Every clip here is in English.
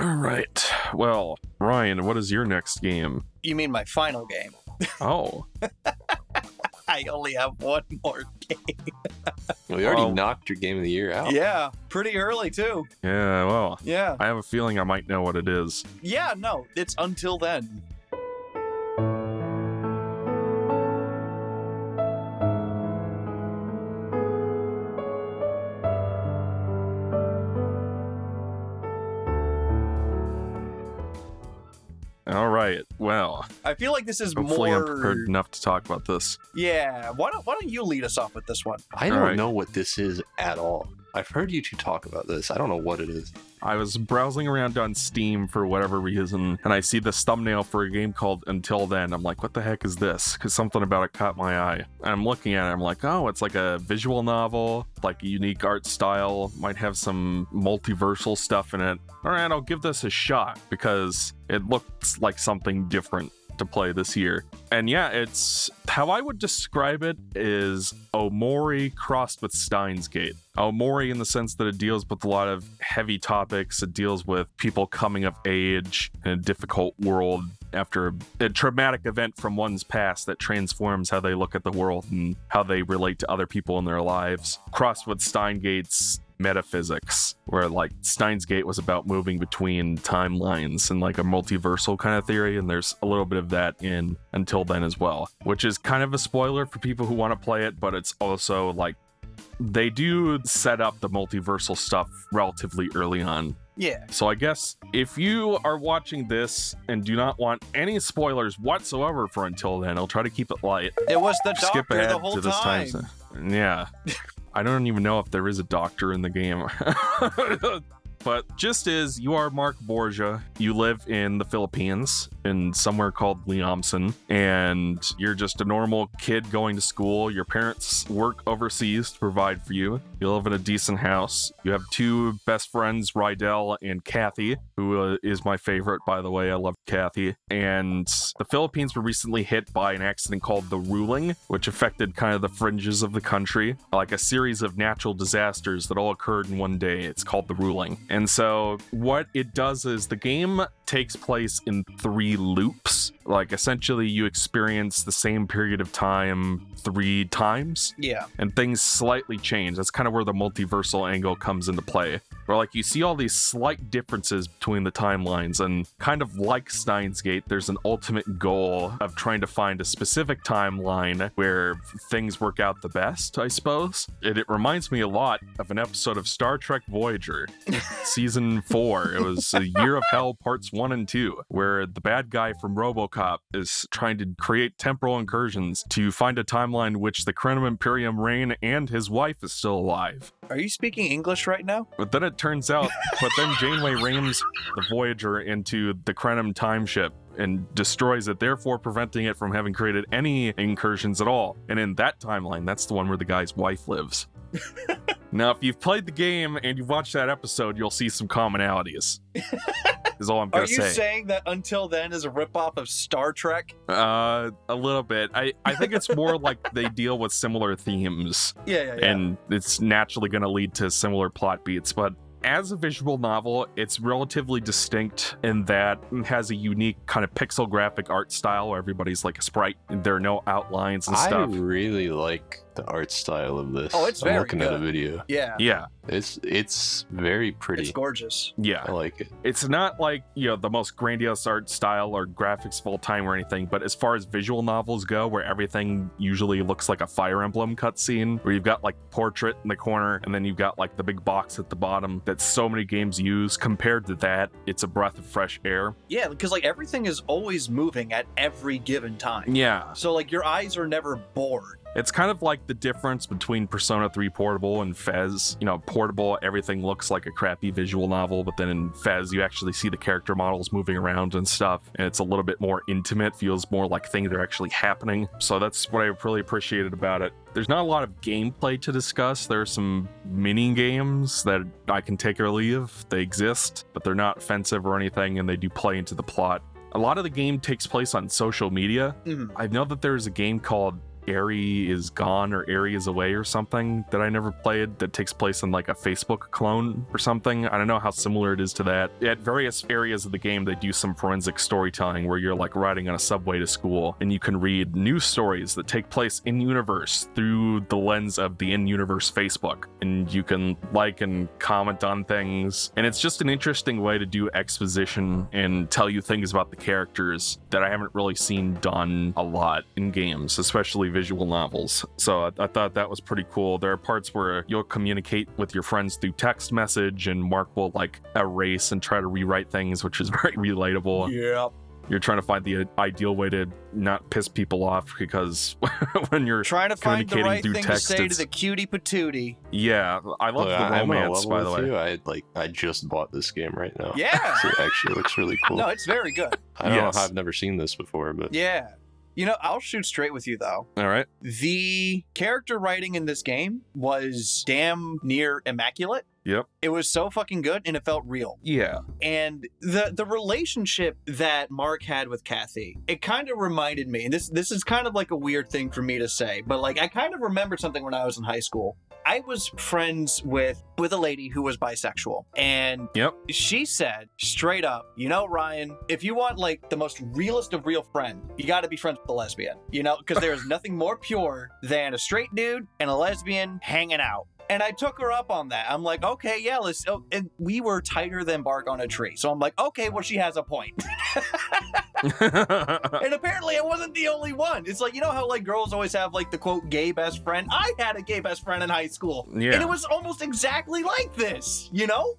All right. Well, Ryan, what is your next game? You mean my final game? Oh. I only have one more game. Well, you already knocked your game of the year out. Yeah, pretty early too. Yeah, well. Yeah. I have a feeling I might know what it is. Yeah, no, it's Until Then. All right. Well, I feel like this is hopefully more... I'm prepared enough to talk about this. Yeah, why don't you lead us off with this one? I don't know what this is at all. I've heard you two talk about this. I don't know what it is. I was browsing around on Steam for whatever reason, and I see this thumbnail for a game called Until Then. I'm like, what the heck is this? Because something about it caught my eye. And I'm looking at it, I'm like, oh, it's like a visual novel, like a unique art style, might have some multiversal stuff in it. All right, I'll give this a shot, because it looks like something different to play this year. And yeah, it's how I would describe it is Omori crossed with Steins Gate. Omori in the sense that it deals with a lot of heavy topics. It deals with people coming of age in a difficult world after a traumatic event from one's past that transforms how they look at the world and how they relate to other people in their lives. Crossed with Steins Gate's metaphysics, where like Steins Gate was about moving between timelines and like a multiversal kind of theory, and there's a little bit of that in Until Then as well, which is kind of a spoiler for people who want to play it, but it's also like they do set up the multiversal stuff relatively early on. Yeah. So I guess if you are watching this and do not want any spoilers whatsoever for Until Then, I'll try to keep it light. It was the Skip doctor ahead the whole to this time. Yeah. I don't even know if there is a doctor in the game. But just as you are Mark Borgia, you live in the Philippines in somewhere called Liamson, and you're just a normal kid going to school. Your parents work overseas to provide for you. You live in a decent house. You have two best friends, Rydell and Kathy, who is my favorite, by the way. I love Kathy. And the Philippines were recently hit by an accident called the Ruling, which affected kind of the fringes of the country, like a series of natural disasters that all occurred in one day. It's called the Ruling. And so what it does is the game takes place in 3 loops. Like essentially you experience the same period of time 3 times. Yeah. And things slightly change. That's kind of where the multiversal angle comes into play. Where like you see all these slight differences between the timelines, and kind of like Steins Gate, there's an ultimate goal of trying to find a specific timeline where things work out the best, I suppose. It reminds me a lot of an episode of Star Trek Voyager, season 4. It was A Year of Hell parts 1 and 2, where the bad guy from RoboCop is trying to create temporal incursions to find a timeline in which the Crenum Imperium reign and his wife is still alive. Are you speaking English right now? But then it turns out, Janeway rams the Voyager into the Crenum time ship and destroys it, therefore preventing it from having created any incursions at all. And in that timeline, that's the one where the guy's wife lives. Now, if you've played the game and you've watched that episode, you'll see some commonalities. Is all I'm gonna say. Are you saying that Until Then is a ripoff of Star Trek? A little bit. I think it's more like they deal with similar themes. Yeah. And it's naturally gonna lead to similar plot beats, but as a visual novel, it's relatively distinct in that it has a unique kind of pixel graphic art style where everybody's like a sprite and there are no outlines and stuff. I really like the art style of this. Oh, it's I'm very looking good. at a video. Yeah. It's very pretty. It's gorgeous. Yeah. I like it. It's not like, the most grandiose art style or graphics of all time or anything, but as far as visual novels go, where everything usually looks like a Fire Emblem cutscene, where you've got like portrait in the corner and then you've got like the big box at the bottom that so many games use, compared to that, it's a breath of fresh air. Yeah, because like everything is always moving at every given time. Yeah. So like your eyes are never bored. It's kind of like the difference between Persona 3 Portable and Fez. Portable, everything looks like a crappy visual novel, but then in Fez, you actually see the character models moving around and stuff, and it's a little bit more intimate, feels more like things are actually happening. So that's what I really appreciated about it. There's not a lot of gameplay to discuss. There are some mini games that I can take or leave. They exist, but they're not offensive or anything, and they do play into the plot. A lot of the game takes place on social media. Mhm. I know that there's a game called Airy is Gone or Airy is Away or something that I never played that takes place in like a Facebook clone or something. I don't know how similar it is to that. At various areas of the game, they do some forensic storytelling where you're like riding on a subway to school and you can read news stories that take place in universe through the lens of the in-universe Facebook, and you can like and comment on things, and it's just an interesting way to do exposition and tell you things about the characters that I haven't really seen done a lot in games, especially visual novels. So I thought that was pretty cool. There are parts where you'll communicate with your friends through text message and Mark will like erase and try to rewrite things, which is very relatable. Yep. You're trying to find the ideal way to not piss people off, because when you're trying to find the right through thing text, to say to the cutie patootie. Yeah, I love the romance, by the way. I just bought this game right now. Yeah. So it actually looks really cool. No, it's very good. I don't know how I've never seen this before, but yeah. You know, I'll shoot straight with you, though. All right. The character writing in this game was damn near immaculate. Yep. It was so fucking good, and it felt real. Yeah. And the relationship that Mark had with Kathy, it kind of reminded me, and this is kind of like a weird thing for me to say, but like I kind of remembered something when I was in high school. I was friends with a lady who was bisexual, and she said straight up, you know, Ryan, if you want like the most realist of real friend, you got to be friends with a lesbian, you know, because there's nothing more pure than a straight dude and a lesbian hanging out. And I took her up on that. I'm like, okay, yeah, let's. Oh, and we were tighter than bark on a tree. So I'm like, okay, well, she has a point. And apparently I wasn't the only one. It's like, you know how like girls always have like the quote gay best friend? I had a gay best friend in high school. Yeah. And it was almost exactly like this, you know?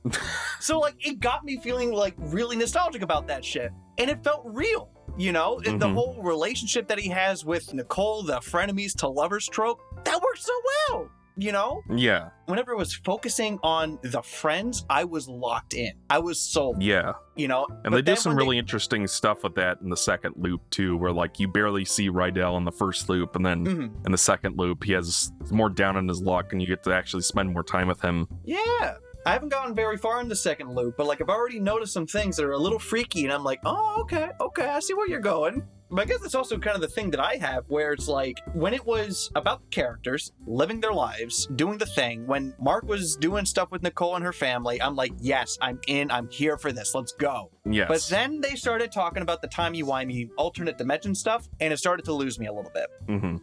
So like it got me feeling like really nostalgic about that shit. And it felt real. You know, and the whole relationship that he has with Nicole, the frenemies to lovers trope, that works so well. You know? Yeah. Whenever it was focusing on the friends, I was locked in. I was sold. Yeah. You know? And they do some really interesting stuff with that in the second loop, too, where, like, you barely see Rydell in the first loop, and then in the second loop, he has more down in his luck, and you get to actually spend more time with him. Yeah. I haven't gotten very far in the second loop, but, like, I've already noticed some things that are a little freaky, and I'm like, oh, okay, I see where you're going. But I guess it's also kind of the thing that I have where it's like when it was about the characters living their lives, doing the thing, when Mark was doing stuff with Nicole and her family, I'm like, yes, I'm in, I'm here for this. Let's go. Yes. But then they started talking about the timey-wimey alternate dimension stuff, and it started to lose me a little bit.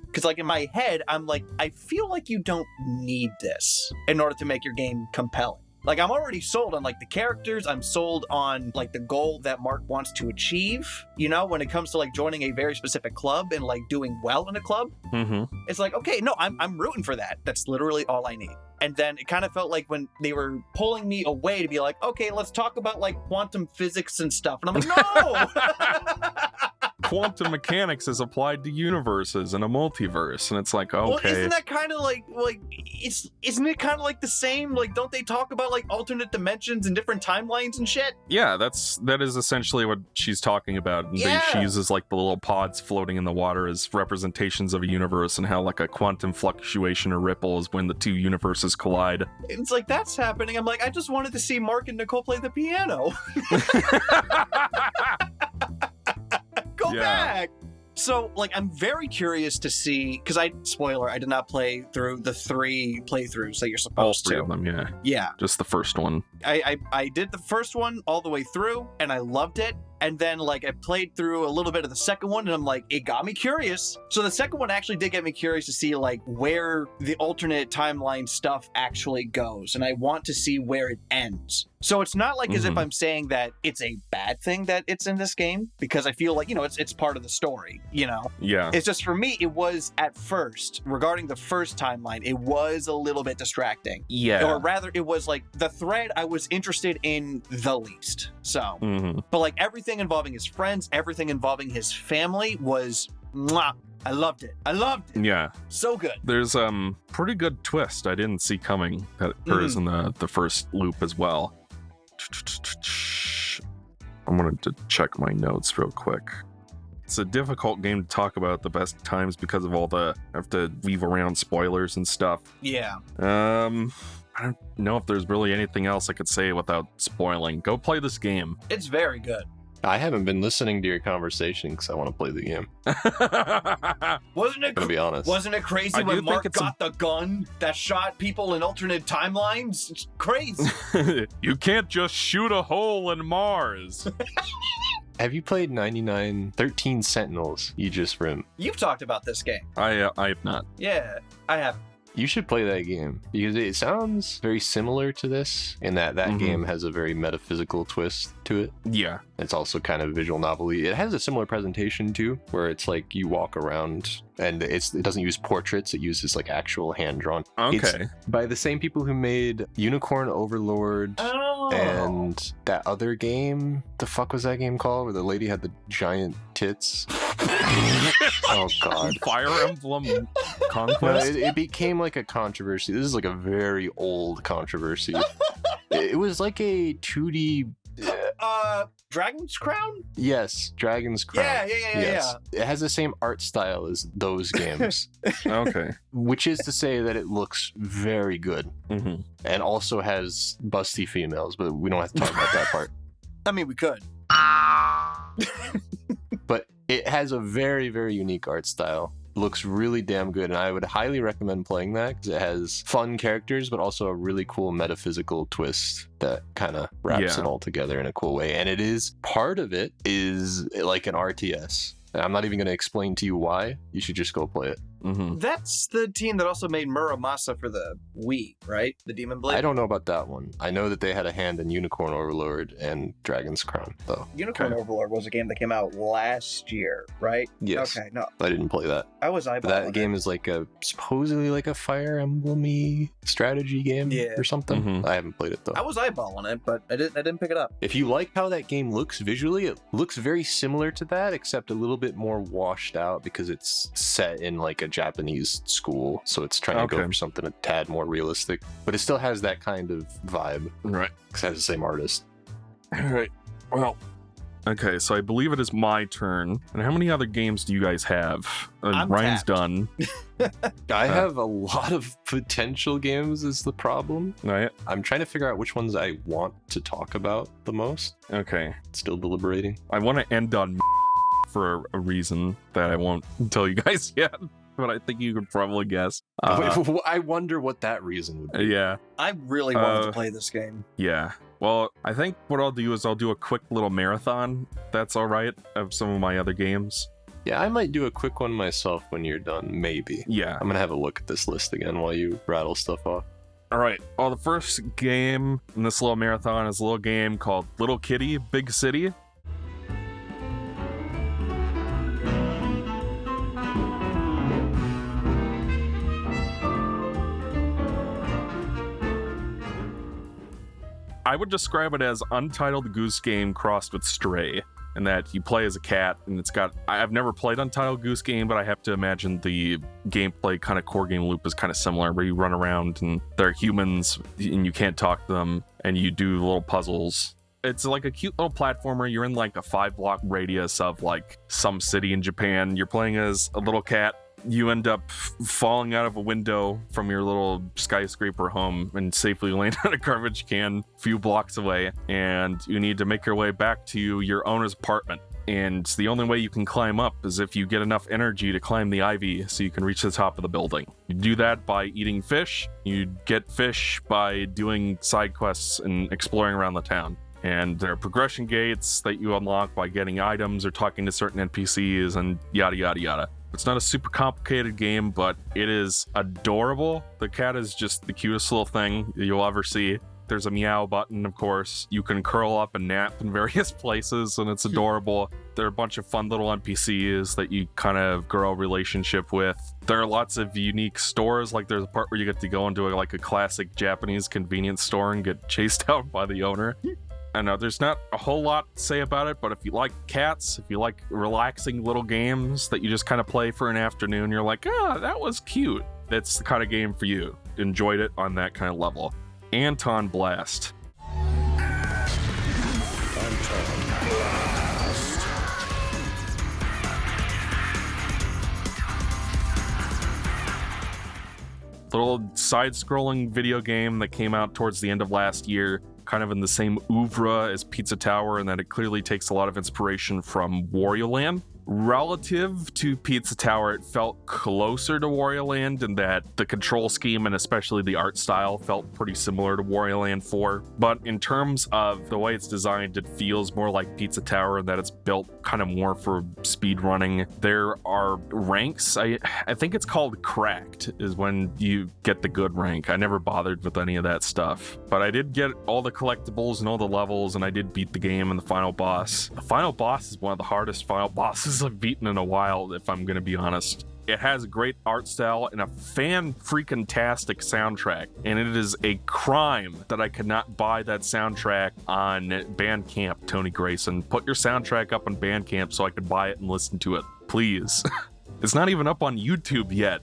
Because like in my head, I'm like, I feel like you don't need this in order to make your game compelling. Like, I'm already sold on, like, the characters. I'm sold on, like, the goal that Mark wants to achieve, you know, when it comes to, like, joining a very specific club and, like, doing well in a club. It's like, okay, no, I'm rooting for that. That's literally all I need. And then it kind of felt like when they were pulling me away to be like, okay, let's talk about, like, quantum physics and stuff. And I'm like, no! Quantum mechanics is applied to universes and a multiverse, and it's like, okay. Well, isn't that kind of like isn't it kind of like the same? Like, don't they talk about like alternate dimensions and different timelines and shit? Yeah, that is essentially what she's talking about. Yeah. She uses like the little pods floating in the water as representations of a universe, and how like a quantum fluctuation or ripple is when the two universes collide. It's like that's happening. I'm like, I just wanted to see Mark and Nicole play the piano. Go back. So, like, I'm very curious to see, because I did not play through the 3 playthroughs that you're supposed to. All 3 of them, yeah. Yeah. Just the first one. I did the first one all the way through, and I loved it. And then, like, I played through a little bit of the second one, and I'm like, it got me curious. So the second one actually did get me curious to see, like, where the alternate timeline stuff actually goes. And I want to see where it ends. So it's not like as if I'm saying that it's a bad thing that it's in this game, because I feel like, you know, it's part of the story, you know? Yeah. It's just for me, it was at first, regarding the first timeline, it was a little bit distracting. Yeah. Or rather, it was like the thread I was interested in the least. So, but like everything involving his friends, everything involving his family was mwah. I loved it. Yeah. So good. There's pretty good twist I didn't see coming that occurs in the first loop as well. I'm going to check my notes real quick. It's a difficult game to talk about at the best times because of all I have to weave around spoilers and stuff. Yeah. I don't know if there's really anything else I could say without spoiling. Go play this game. It's very good. I haven't been listening to your conversation because I want to play the game. Wasn't it? I'm gonna be honest. Wasn't it crazy I do when think Mark it's got the gun that shot people in alternate timelines? It's crazy. You can't just shoot a hole in Mars. Have you played 13 Sentinels, Aegis Rim? You've talked about this game. I have not. Yeah, I have. You should play that game because it sounds very similar to this in that game has a very metaphysical twist to it. Yeah. It's also kind of visual novelty. It has a similar presentation too, where it's like you walk around and it doesn't use portraits. It uses like actual hand-drawn. Okay. It's by the same people who made Unicorn Overlord and that other game. The fuck was that game called where the lady had the giant tits? Oh god. Fire Emblem No, Conquest? it became like a controversy. This is like a very old controversy. It was like a 2D. Dragon's Crown? Yes, Dragon's Crown. Yeah. It has the same art style as those games, Okay. which is to say that it looks very good hmm and also has busty females, but we don't have to talk about that part. I mean, we could. But it has a very, very unique art style. Looks really damn good, and I would highly recommend playing that because it has fun characters, but also a really cool metaphysical twist that kind of wraps it all together in a cool way. And part of it is like an RTS. And I'm not even going to explain to you why. You should just go play it. hmm That's the team that also made Muramasa for the Wii, right? The Demon Blade? I don't know about that one. I know that they had a hand in Unicorn Overlord and Dragon's Crown, though. Unicorn Overlord was a game that came out last year, right? Yes. Okay, no. I didn't play that. I was eyeballing That game is like supposedly like a Fire Emblem-y strategy game or something. Mhm. I haven't played it, though. I was eyeballing it, but I didn't pick it up. If you like how that game looks visually, it looks very similar to that, except a little bit more washed out because it's set in like a Japanese school. So it's trying to go for something a tad more realistic, but it still has that kind of vibe Right. because it has the same artist. All right. Well, okay, so I believe it is my turn. And how many other games do you guys have? I'm Ryan's tapped. done. I have a lot of potential games is the problem. Right? I'm trying to figure out which ones I want to talk about the most. Okay. Still deliberating. I want to end on for a reason that I won't tell you guys yet, but I think you could probably guess. I wonder what that reason would be. Yeah. I really wanted to play this game. Yeah. Well, I think what I'll do is I'll do a quick little marathon, that's all right, of some of my other games. Yeah, I might do a quick one myself when you're done, maybe. Yeah. I'm gonna have a look at this list again while you rattle stuff off. All right. Well, the first game in this little marathon is a little game called Little Kitty, Big City. I would describe it as Untitled Goose Game crossed with Stray, in that you play as a cat, and it's got... I've never played Untitled Goose Game, but I have to imagine the gameplay kind of core game loop is kind of similar, where you run around and they're humans, and you can't talk to them, and you do little puzzles. It's like a cute little platformer. You're in like a 5-block radius of like some city in Japan. You're playing as a little cat. You end up falling out of a window from your little skyscraper home and safely land on a garbage can a few blocks away, and you need to make your way back to your owner's apartment. And the only way you can climb up is if you get enough energy to climb the ivy so you can reach the top of the building. You do that by eating fish. You get fish by doing side quests and exploring around the town. And there are progression gates that you unlock by getting items or talking to certain NPCs and yada yada yada. It's not a super complicated game, but it is adorable. The cat is just the cutest little thing you'll ever see. There's a meow button, of course. You can curl up and nap in various places, and it's adorable. There are a bunch of fun little NPCs that you kind of grow a relationship with. There are lots of unique stores. Like there's a part where you get to go into a classic Japanese convenience store and get chased out by the owner. I know there's not a whole lot to say about it, but if you like cats, if you like relaxing little games that you just kind of play for an afternoon, you're like, that was cute. That's the kind of game for you. Enjoyed it on that kind of level. Antonblast. Little side-scrolling video game that came out towards the end of last year. kind of in the same oeuvre as Pizza Tower, and that it clearly takes a lot of inspiration from Wario Land. Relative to Pizza Tower, it felt closer to Wario Land in that the control scheme and especially the art style felt pretty similar to Wario Land 4. But in terms of the way it's designed, it feels more like Pizza Tower in that it's built kind of more for speed running. There are ranks. I think it's called Cracked is when you get the good rank. I never bothered with any of that stuff. But I did get all the collectibles and all the levels, and I did beat the game and the final boss. The final boss is one of the hardest final bosses I've beaten in a while, if I'm gonna be honest. It has a great art style and a fan-freaking-tastic soundtrack, and it is a crime that I could not buy that soundtrack on Bandcamp, Tony Grayson. Put your soundtrack up on Bandcamp so I could buy it and listen to it, please. It's not even up on YouTube yet.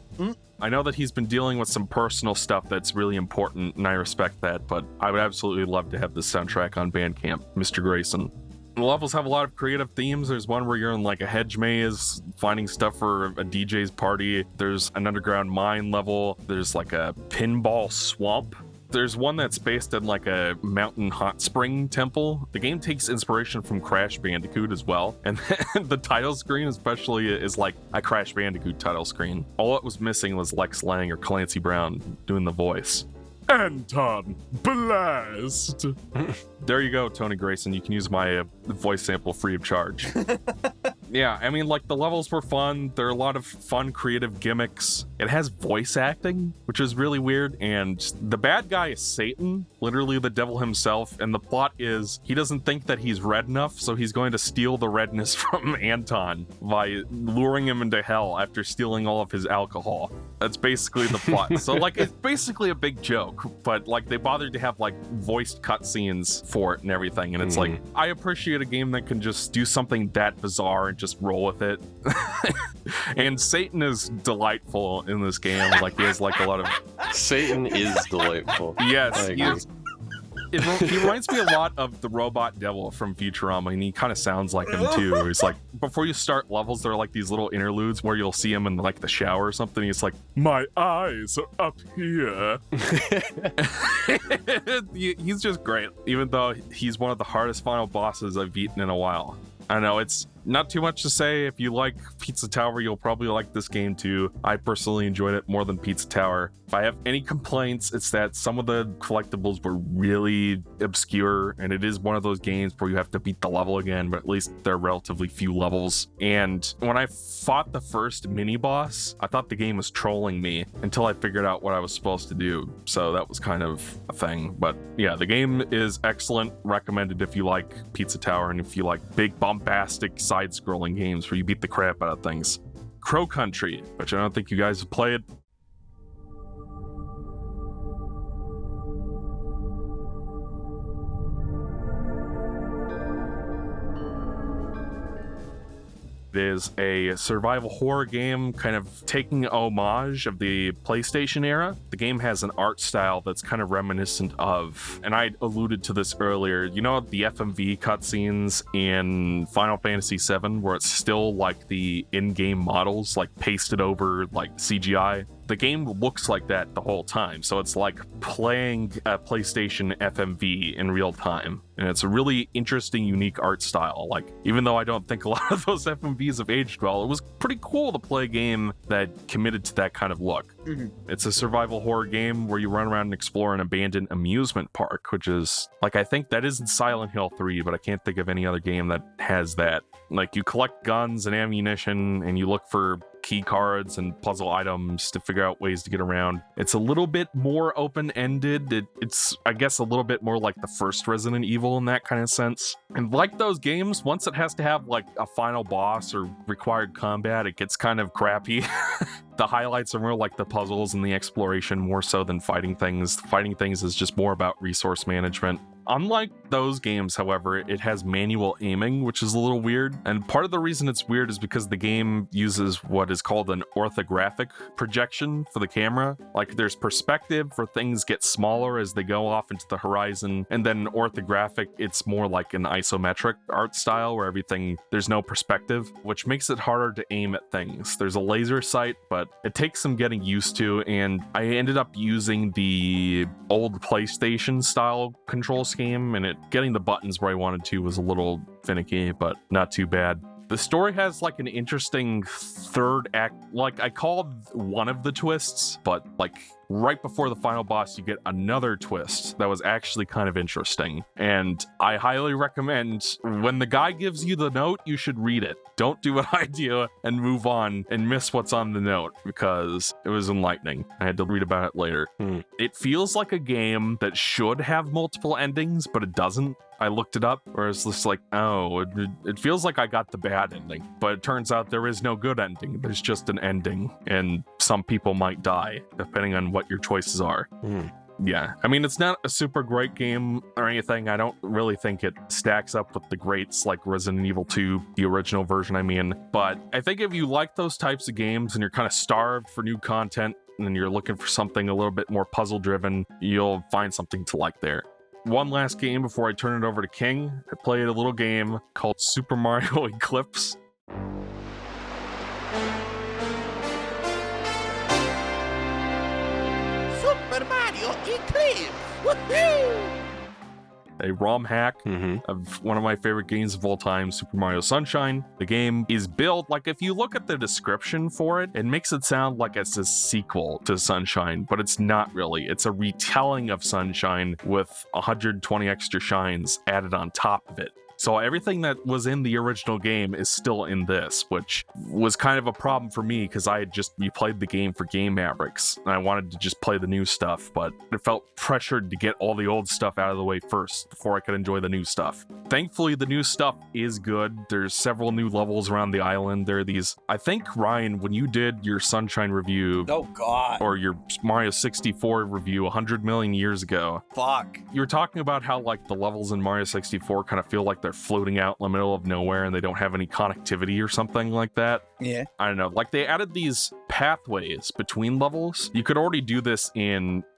I know that he's been dealing with some personal stuff that's really important, and I respect that, but I would absolutely love to have this soundtrack on Bandcamp, Mr. Grayson. The levels have a lot of creative themes. There's one where you're in like a hedge maze, finding stuff for a DJ's party. There's an underground mine level. There's like a pinball swamp. There's one that's based in like a mountain hot spring temple. The game takes inspiration from Crash Bandicoot as well. And the title screen especially is like a Crash Bandicoot title screen. All it was missing was Lex Lang or Clancy Brown doing the voice. Antonblast. There you go, Tony Grayson. You can use my voice sample free of charge. Yeah, I mean, like, the levels were fun. There are a lot of fun, creative gimmicks. It has voice acting, which is really weird. And the bad guy is Satan, literally the devil himself. And the plot is he doesn't think that he's red enough, so he's going to steal the redness from Anton by luring him into hell after stealing all of his alcohol. That's basically the plot. So, like, it's basically a big joke, but, like, they bothered to have, like, voiced cutscenes for it and everything. And it's like, I appreciate a game that can just do something that bizarre and just roll with it. And Satan is delightful in this game. Like, he has, like, a lot of... Satan is delightful. Yes, he is. He reminds me a lot of the robot devil from Futurama, and he kind of sounds like him too. He's like, before you start levels, there are like these little interludes where you'll see him in like the shower or something. He's like, my eyes are up here. He's just great, even though he's one of the hardest final bosses I've beaten in a while. I know it's not too much to say. If you like Pizza Tower, you'll probably like this game too. I personally enjoyed it more than Pizza Tower. If I have any complaints, it's that some of the collectibles were really obscure, and it is one of those games where you have to beat the level again, but at least there are relatively few levels. And when I fought the first mini-boss, I thought the game was trolling me until I figured out what I was supposed to do. So that was kind of a thing. But yeah, the game is excellent. Recommended if you like Pizza Tower and if you like big bombastic side-scrolling games where you beat the crap out of things. Crow Country, which I don't think you guys have played. It is a survival horror game kind of taking homage of the PlayStation era. The game has an art style that's kind of reminiscent of, and I alluded to this earlier, you know, the FMV cutscenes in Final Fantasy VII where it's still like the in-game models like pasted over like CGI? The game looks like that the whole time, so it's like playing a PlayStation FMV in real time. And it's a really interesting, unique art style. Like, even though I don't think a lot of those FMVs have aged well, it was pretty cool to play a game that committed to that kind of look. It's a survival horror game where you run around and explore an abandoned amusement park, which is, like, I think that is in Silent Hill 3, but I can't think of any other game that has that. Like, you collect guns and ammunition, and you look for key cards and puzzle items to figure out ways to get around. It's a little bit more open-ended. It's, I guess, a little bit more like the first Resident Evil in that kind of sense. And like those games, once it has to have like a final boss or required combat, it gets kind of crappy. The highlights are more like the puzzles and the exploration more so than fighting things. Fighting things is just more about resource management. Unlike those games, however, it has manual aiming, which is a little weird. And part of the reason it's weird is because the game uses what is called an orthographic projection for the camera. Like, there's perspective where things get smaller as they go off into the horizon. And then orthographic, it's more like an isometric art style where there's no perspective, which makes it harder to aim at things. There's a laser sight, but it takes some getting used to. And I ended up using the old PlayStation style control scheme game, and getting the buttons where I wanted to was a little finicky, but not too bad. The story has like an interesting third act. Like I called one of the twists, but like right before the final boss, you get another twist that was actually kind of interesting. And I highly recommend when the guy gives you the note, you should read it. Don't do what I do and move on and miss what's on the note because it was enlightening. I had to read about it later. It feels like a game that should have multiple endings, but it doesn't. I looked it up, where it's just like, oh, it feels like I got the bad ending, but it turns out there is no good ending. There's just an ending, and some people might die, depending on what your choices are. Yeah, I mean, it's not a super great game or anything. I don't really think it stacks up with the greats like Resident Evil 2, the original version, I mean. But I think if you like those types of games and you're kind of starved for new content, and you're looking for something a little bit more puzzle-driven, you'll find something to like there. One last game before I turn it over to King. I played a little game called Super Mario Eclipse. Super Mario Eclipse! Woohoo! A ROM hack of one of my favorite games of all time, Super Mario Sunshine. The game is built, like if you look at the description for it, it makes it sound like it's a sequel to Sunshine, but it's not really. It's a retelling of Sunshine with 120 extra shines added on top of it. So everything that was in the original game is still in this, which was kind of a problem for me because I had just replayed the game for Game Mavericks and I wanted to just play the new stuff, but it felt pressured to get all the old stuff out of the way first before I could enjoy the new stuff. Thankfully, the new stuff is good. There's several new levels around the island. There are these, I think, Ryan, when you did your Sunshine review, Oh, God. or your Mario 64 review 100 million years ago, Fuck. you were talking about how like the levels in Mario 64 kind of feel like they're floating out in the middle of nowhere and they don't have any connectivity or something like that. Yeah. I don't know, like they added these pathways between levels. You could already do this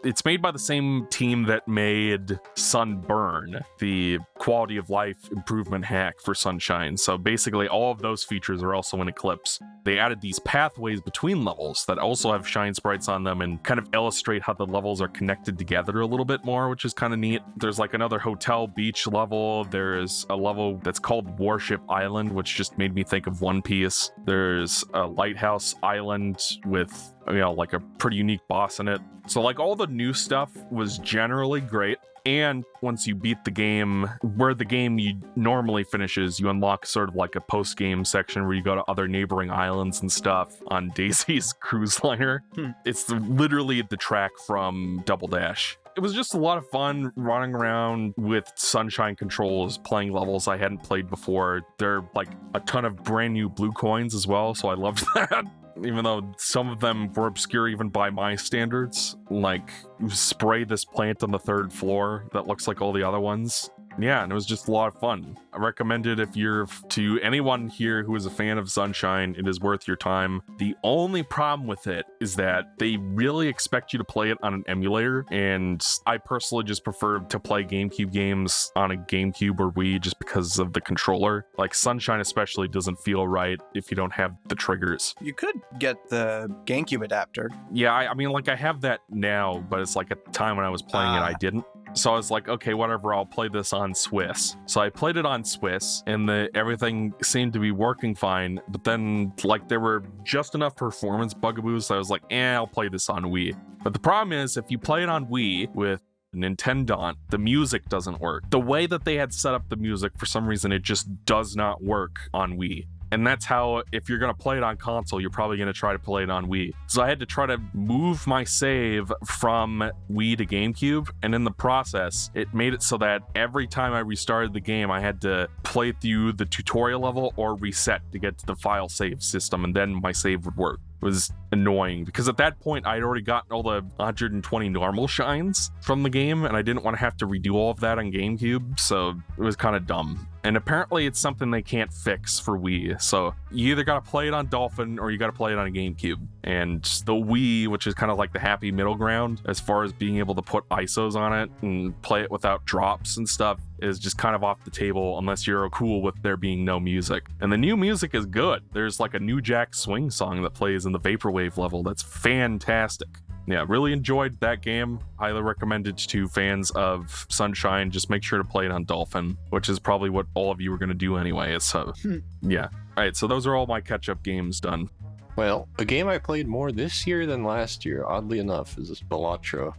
it's made by the same team that made Sunburn, the quality of life improvement hack for Sunshine. So basically all of those features are also in Eclipse. They added these pathways between levels that also have shine sprites on them and kind of illustrate how the levels are connected together a little bit more, which is kind of neat. There's like another hotel beach level. There's a level that's called Warship Island, which just made me think of One Piece. There's a lighthouse island with, like a pretty unique boss in it. So like all the new stuff was generally great. And once you beat the game, where the game you normally finishes, you unlock sort of like a post-game section where you go to other neighboring islands and stuff on Daisy's cruise liner. It's literally the track from Double Dash. It was just a lot of fun running around with Sunshine controls, playing levels I hadn't played before. There are like a ton of brand new blue coins as well, so I loved that. Even though some of them were obscure even by my standards, like spray this plant on the 3rd floor that looks like all the other ones. Yeah, and it was just a lot of fun. I recommend it if you're to anyone here who is a fan of Sunshine. It is worth your time. The only problem with it is that they really expect you to play it on an emulator, and I personally just prefer to play GameCube games on a GameCube or Wii just because of the controller. Like Sunshine especially doesn't feel right if you don't have the triggers. You could get the GameCube adapter. Yeah, I mean, like I have that now, but it's like at the time when I was playing it, I didn't. So I was like, okay, whatever, I'll play this on Swiss. So I played it on Swiss, and everything seemed to be working fine, but then, like, there were just enough performance bugaboos, so I was like, I'll play this on Wii. But the problem is, if you play it on Wii with Nintendo, the music doesn't work. The way that they had set up the music, for some reason, it just does not work on Wii. And that's how, if you're going to play it on console, you're probably going to try to play it on Wii. So I had to try to move my save from Wii to GameCube. And in the process, it made it so that every time I restarted the game, I had to play through the tutorial level or reset to get to the file save system. And then my save would work. It was annoying because at that point I'd already gotten all the 120 normal shines from the game and I didn't want to have to redo all of that on GameCube, so it was kind of dumb. And apparently it's something they can't fix for Wii, so you either gotta play it on Dolphin or you gotta play it on a GameCube. And the Wii, which is kind of like the happy middle ground as far as being able to put ISOs on it and play it without drops and stuff, is just kind of off the table unless you're cool with there being no music. And the new music is good. There's like a New Jack Swing song that plays in the Vaporwave level that's fantastic. Yeah, really enjoyed that game. Highly recommended to fans of Sunshine. Just make sure to play it on Dolphin, which is probably what all of you are going to do anyway. So, yeah. All right, so those are all my catch-up games done. Well, a game I played more this year than last year, oddly enough, is this Balatro.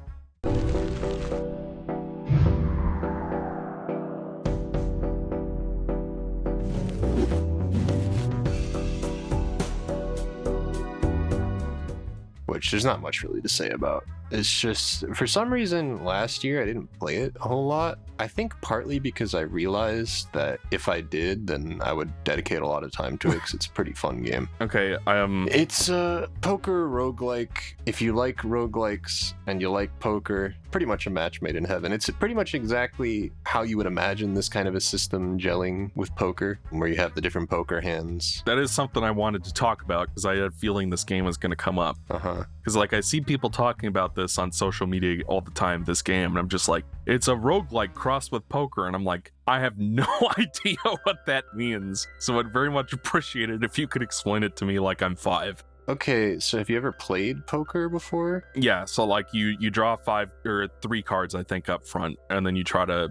Which there's not much really to say about. It's just, for some reason, last year I didn't play it a whole lot. I think partly because I realized that if I did, then I would dedicate a lot of time to it, because it's a pretty fun game. Okay, It's a poker roguelike. If you like roguelikes and you like poker, pretty much a match made in heaven. It's pretty much exactly how you would imagine this kind of a system gelling with poker, where you have the different poker hands. that is something I wanted to talk about, because I had a feeling this game was going to come up. Because, like, I see people talking about this on social media all the time, this game, and I'm just like, it's a roguelike crossed with poker, and I'm like, I have no idea what that means. So I'd very much appreciate it if you could explain it to me like I'm 5. Okay, so have you ever played poker before? Yeah, so like you draw 5 or 3 cards, I think, up front, and then you try to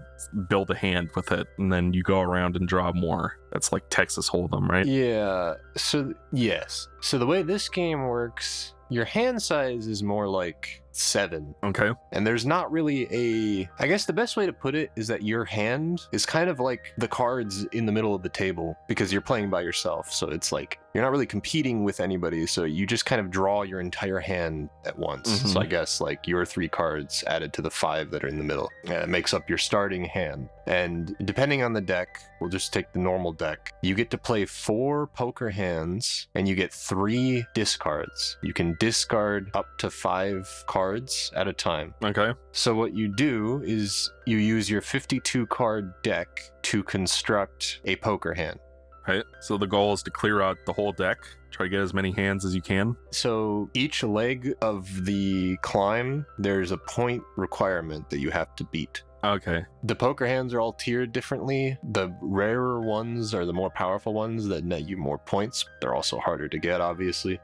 build a hand with it, and then you go around and draw more. That's like Texas Hold'em, right? Yeah, so yes. So the way this game works, your hand size is more like 7. Okay. And there's not really I guess the best way to put it is that your hand is kind of like the cards in the middle of the table, because you're playing by yourself. So it's like, you're not really competing with anybody. So you just kind of draw your entire hand at once. So I guess like your 3 cards added to the 5 that are in the middle. It makes up your starting hand. And depending on the deck, we'll just take the normal deck. You get to play 4 poker hands, and you get 3 discards. You can discard up to 5 cards at a time. Okay. So what you do is you use your 52 card deck to construct a poker hand. Right. So the goal is to clear out the whole deck, try to get as many hands as you can. So each leg of the climb, there's a point requirement that you have to beat. Okay. The poker hands are all tiered differently. The rarer ones are the more powerful ones that net you more points. They're also harder to get, obviously.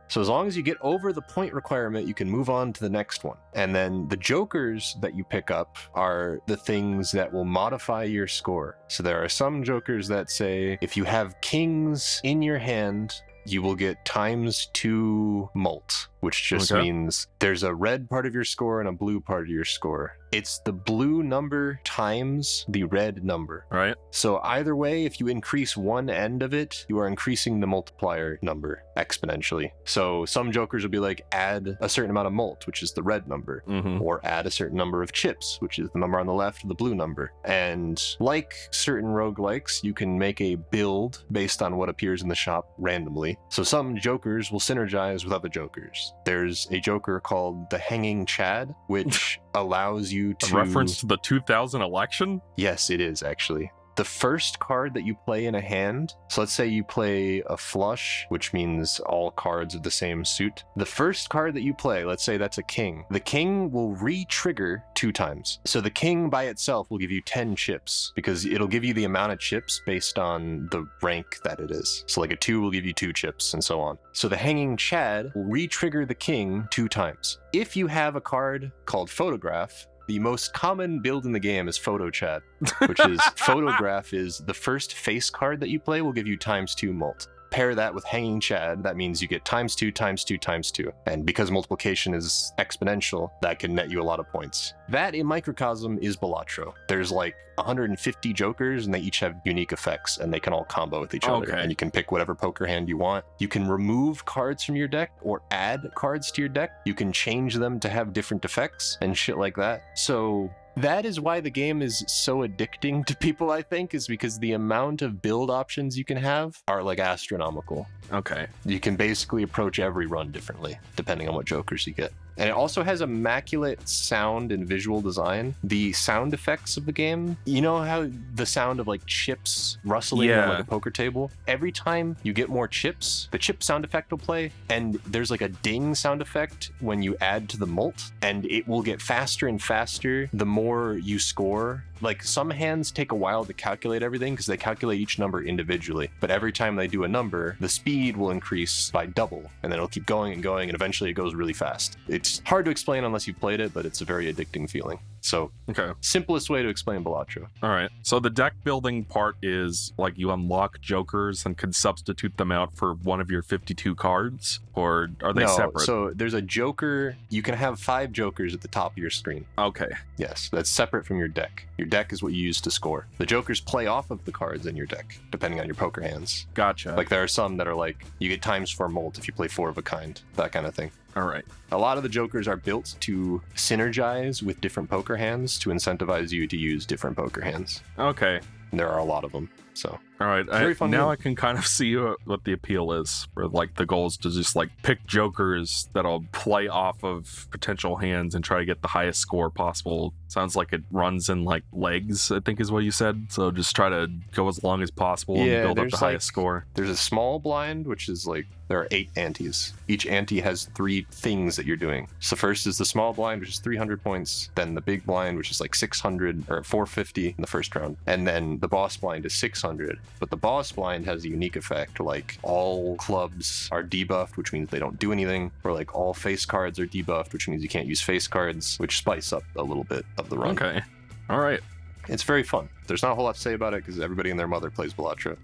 So as long as you get over the point requirement, you can move on to the next one. And then the jokers that you pick up are the things that will modify your score. So there are some jokers that say, if you have kings in your hand, you will get ×2 mult, which just means there's a red part of your score and a blue part of your score. It's the blue number times the red number. Right. So either way, if you increase one end of it, you are increasing the multiplier number exponentially. So some jokers will be like, add a certain amount of mult, which is the red number, or add a certain number of chips, which is the number on the left of the blue number. And like certain roguelikes, you can make a build based on what appears in the shop randomly. So some jokers will synergize with other jokers. There's a joker called the Hanging Chad, which allows you to... A reference to the 2000 election? Yes, it is actually. The first card that you play in a hand, so let's say you play a flush, which means all cards of the same suit. The first card that you play, let's say that's a king. The king will re-trigger 2 times. So the king by itself will give you 10 chips, because it'll give you the amount of chips based on the rank that it is. So like a 2 will give you 2 chips, and so on. So the Hanging Chad will re-trigger the king 2 times. If you have a card called Photograph, the most common build in the game is Photo Chat, which is Photograph is the first face card that you play will give you ×2 mult. Pair that with Hanging Chad, that means you get ×2, ×2, ×2. And because multiplication is exponential, that can net you a lot of points. That in microcosm is Balatro. There's like 150 jokers, and they each have unique effects, and they can all combo with each other. And you can pick whatever poker hand you want. You can remove cards from your deck or add cards to your deck. You can change them to have different effects and shit like that. So that is why the game is so addicting to people, I think, is because the amount of build options you can have are like astronomical. Okay. You can basically approach every run differently, depending on what jokers you get. And it also has immaculate sound and visual design. The sound effects of the game, you know how the sound of like chips rustling on like a poker table? Every time you get more chips, the chip sound effect will play, and there's like a ding sound effect when you add to the mult, and it will get faster and faster the more you score like some hands take a while to calculate everything because they calculate each number individually. But every time they do a number, the speed will increase by double, and then it'll keep going and going, and eventually it goes really fast. It's hard to explain unless you've played it, but it's a very addicting feeling. So, Okay. simplest way to explain Balatro. All right. So the deck building part is like you unlock jokers and can substitute them out for one of your 52 cards, or are they separate? So there's a joker. You can have 5 jokers at the top of your screen. Okay. Yes, that's separate from your deck. Your deck is what you use to score. The jokers play off of the cards in your deck, depending on your poker hands. Gotcha. Like there are some that are like, you get ×4 molt if you play 4 of a kind, that kind of thing. All right. A lot of the jokers are built to synergize with different poker hands to incentivize you to use different poker hands. Okay. And there are a lot of them, so. All right. Very fun now game. I can kind of see what the appeal is. For like the goal is to just like pick jokers that'll play off of potential hands and try to get the highest score possible. Sounds like it runs in like legs, I think is what you said. So just try to go as long as possible and build up the highest score. There's a small blind, which is like, there are 8 antes. Each ante has 3 things that you're doing. So first is the small blind, which is 300 points. Then the big blind, which is like 600 or 450 in the first round. And then the boss blind is 600. But the boss blind has a unique effect, like all clubs are debuffed, which means they don't do anything, or like all face cards are debuffed, which means you can't use face cards, which spice up a little bit of the run. Okay. All right. It's very fun. There's not a whole lot to say about it because everybody and their mother plays Balatro.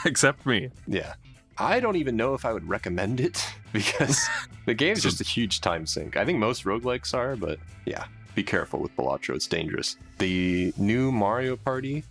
Except me. Yeah. I don't even know if I would recommend it because the game's just a huge time sink. I think most roguelikes are, but yeah, be careful with Balatro. It's dangerous. The new Mario Party.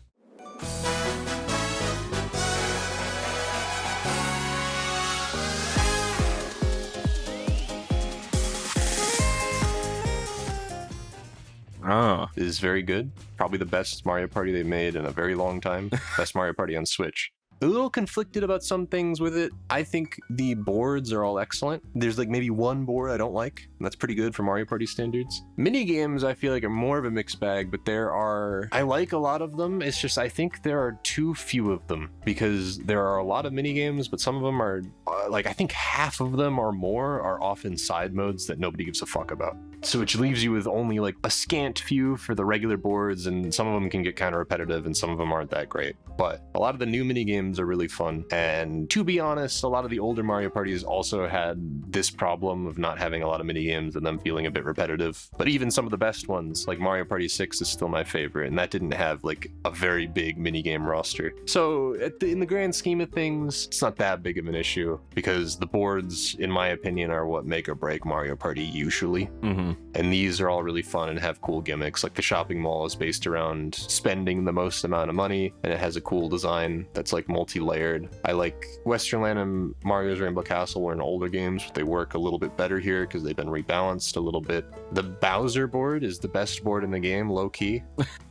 Is very good. Probably the best Mario Party they've made in a very long time. Best Mario Party on Switch. A little conflicted about some things with it. I think the boards are all excellent. There's like maybe one board I don't like, and that's pretty good for Mario Party standards. Mini games I feel like are more of a mixed bag, but I like a lot of them. It's just I think there are too few of them because there are a lot of mini games, but some of them are like I think half of them or more are often side modes that nobody gives a fuck about. So which leaves you with only like a scant few for the regular boards, and some of them can get kind of repetitive and some of them aren't that great. But a lot of the new mini games are really fun. And to be honest, a lot of the older Mario parties also had this problem of not having a lot of mini games and them feeling a bit repetitive. But even some of the best ones, like Mario Party 6 is still my favorite, and that didn't have like a very big mini game roster. So in the grand scheme of things, it's not that big of an issue because the boards, in my opinion, are what make or break Mario Party usually. Mm-hmm. And these are all really fun and have cool gimmicks. Like the shopping mall is based around spending the most amount of money, and it has a cool design that's like multi-layered. I like Western Land and Mario's Rainbow Castle were in older games, but they work a little bit better here because they've been rebalanced a little bit. The Bowser board is the best board in the game, low-key.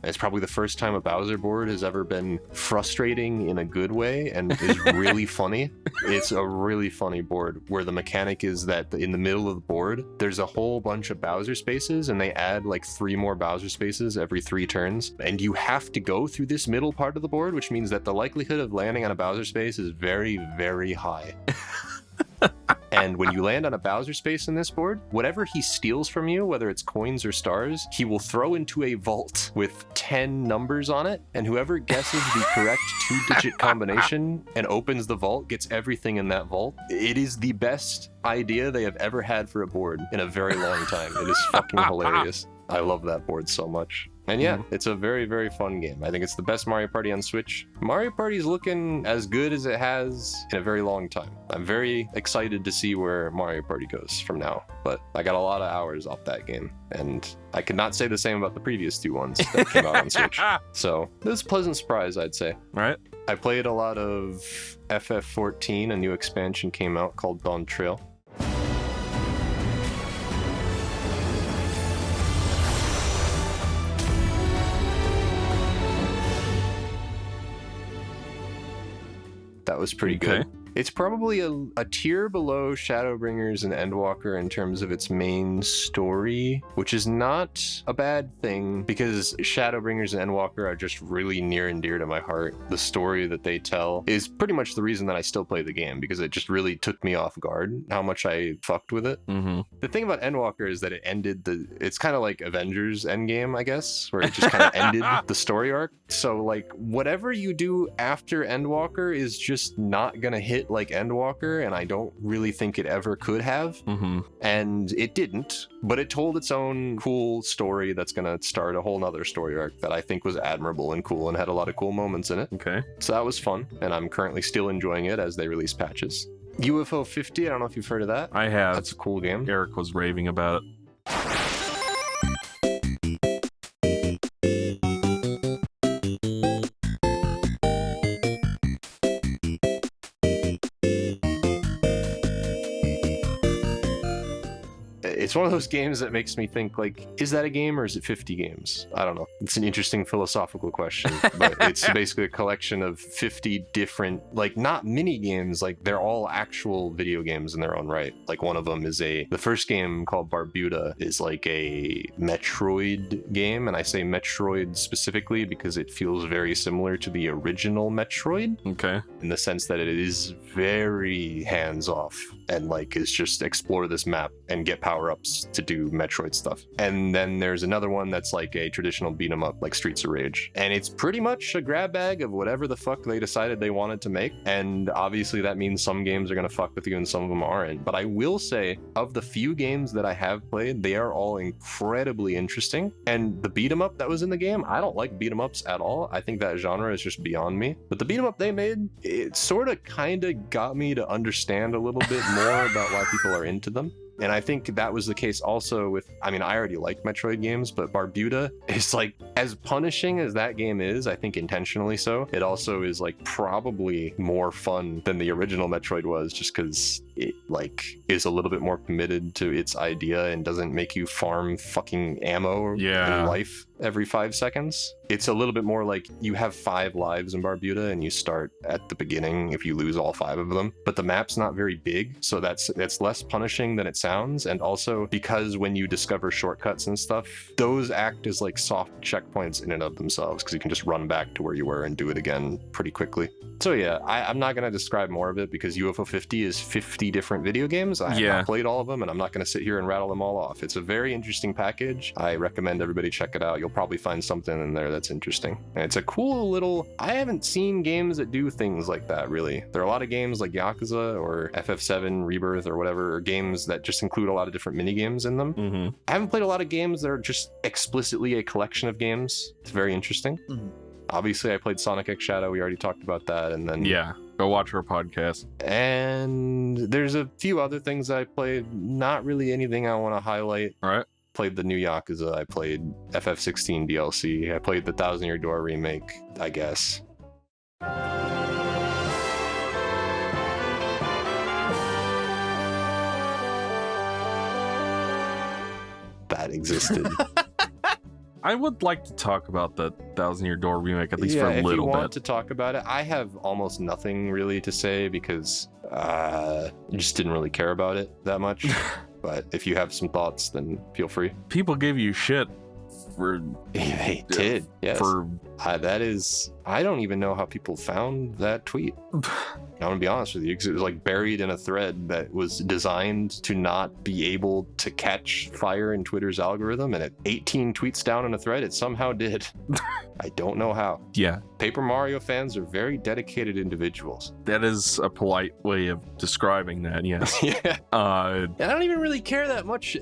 It's probably the first time a Bowser board has ever been frustrating in a good way and is really funny. It's a really funny board where the mechanic is that in the middle of the board, there's a whole bunch of Bowser spaces, and they add like 3 more Bowser spaces every 3 turns. And you have to go through this middle part of the board, which means that the likelihood of landing on a Bowser space is very, very high. And when you land on a Bowser space in this board, whatever he steals from you, whether it's coins or stars, he will throw into a vault with 10 numbers on it, and whoever guesses the correct 2-digit combination and opens the vault gets everything in that vault. It is the best idea they have ever had for a board in a very long time. It is fucking hilarious. I love that board so much. And yeah, it's a very, very fun game. I think it's the best Mario Party on Switch. Mario Party is looking as good as it has in a very long time. I'm very excited to see where Mario Party goes from now. But I got a lot of hours off that game, and I could not say the same about the previous 2 ones that came out on Switch. So it was a pleasant surprise, I'd say. Right. I played a lot of FF14, a new expansion came out called Dawntrail. That was pretty good. It's probably a tier below Shadowbringers and Endwalker in terms of its main story, which is not a bad thing because Shadowbringers and Endwalker are just really near and dear to my heart. The story that they tell is pretty much the reason that I still play the game, because it just really took me off guard how much I fucked with it. Mm-hmm. The thing about Endwalker is that it ended it's kind of like Avengers Endgame, I guess, where it just kind of ended the story arc. So like whatever you do after Endwalker is just not gonna hit like Endwalker, and I don't really think it ever could have. Mm-hmm. And it didn't, but it told its own cool story that's gonna start a whole nother story arc that I think was admirable and cool and had a lot of cool moments in it. Okay. So that was fun, and I'm currently still enjoying it as they release patches. UFO50, I don't know if you've heard of that. I have. That's a cool game. Eric was raving about it. It's one of those games that makes me think, like, is that a game or is it 50 games? I don't know. It's an interesting philosophical question, but it's basically a collection of 50 different, like, not mini games, like, they're all actual video games in their own right. Like, one of them is the first game called Barbuda is like a Metroid game, and I say Metroid specifically because it feels very similar to the original Metroid. Okay. In the sense that it is very hands-off and like is just explore this map and get power-ups to do Metroid stuff. And then there's another one that's like a traditional beat 'em up like Streets of Rage, and it's pretty much a grab bag of whatever the fuck they decided they wanted to make. And obviously that means some games are gonna fuck with you and some of them aren't, but I will say of the few games that I have played, they are all incredibly interesting. And the beat 'em up that was in the game, I don't like beat 'em ups at all. I think that genre is just beyond me, but the beat 'em up they made, it sort of kind of got me to understand a little bit more about why people are into them. And I think that was the case also with, I mean, I already like Metroid games, but Barbuda is like, as punishing as that game is, I think intentionally so, it also is like probably more fun than the original Metroid was, just because it like is a little bit more committed to its idea and doesn't make you farm fucking ammo in life every 5 seconds. It's a little bit more like you have 5 lives in Barbuda and you start at the beginning if you lose all 5 of them, but the map's not very big, so that's less punishing than it sounds. And also because when you discover shortcuts and stuff, those act as like soft checkpoints in and of themselves, because you can just run back to where you were and do it again pretty quickly. So yeah, I'm not going to describe more of it because UFO50 is 50 different video games. I have not played all of them, and I'm not going to sit here and rattle them all off. It's a very interesting package. I recommend everybody check it out. You'll probably find something in there that's interesting. And it's a cool little... I haven't seen games that do things like that, really. There are a lot of games like Yakuza or FF7 Rebirth or whatever, or games that just include a lot of different mini games in them. Mm-hmm. I haven't played a lot of games that are just explicitly a collection of games. It's very interesting. Mm-hmm. Obviously, I played Sonic X Shadow. We already talked about that. And then go watch our podcast. And there's a few other things I played. Not really anything I want to highlight. All right. Played the new Yakuza. I played FF14 DLC. I played the Thousand Year Door remake, I guess. That existed. I would like to talk about the Thousand Year Door remake at least for a if little you want bit. to talk about it, I have almost nothing really to say because I just didn't really care about it that much. But if you have some thoughts, then feel free. People give you shit for... They did, yes. For... that is... I don't even know how people found that tweet. I'm gonna be honest with you, because it was like buried in a thread that was designed to not be able to catch fire in Twitter's algorithm, and at 18 tweets down in a thread, it somehow did. I don't know how. Yeah. Paper Mario fans are very dedicated individuals. That is a polite way of describing that, yes. Yeah. And I don't even really care that much.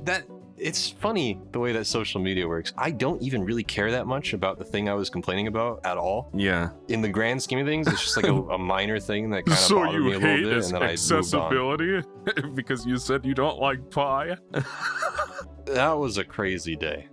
It's funny the way that social media works. I don't even really care that much about the thing I was complaining about at all. Yeah. In the grand scheme of things, it's just like a minor thing that kind of bothered me a little bit, and then I moved on. Accessibility because you said you don't like pie. That was a crazy day.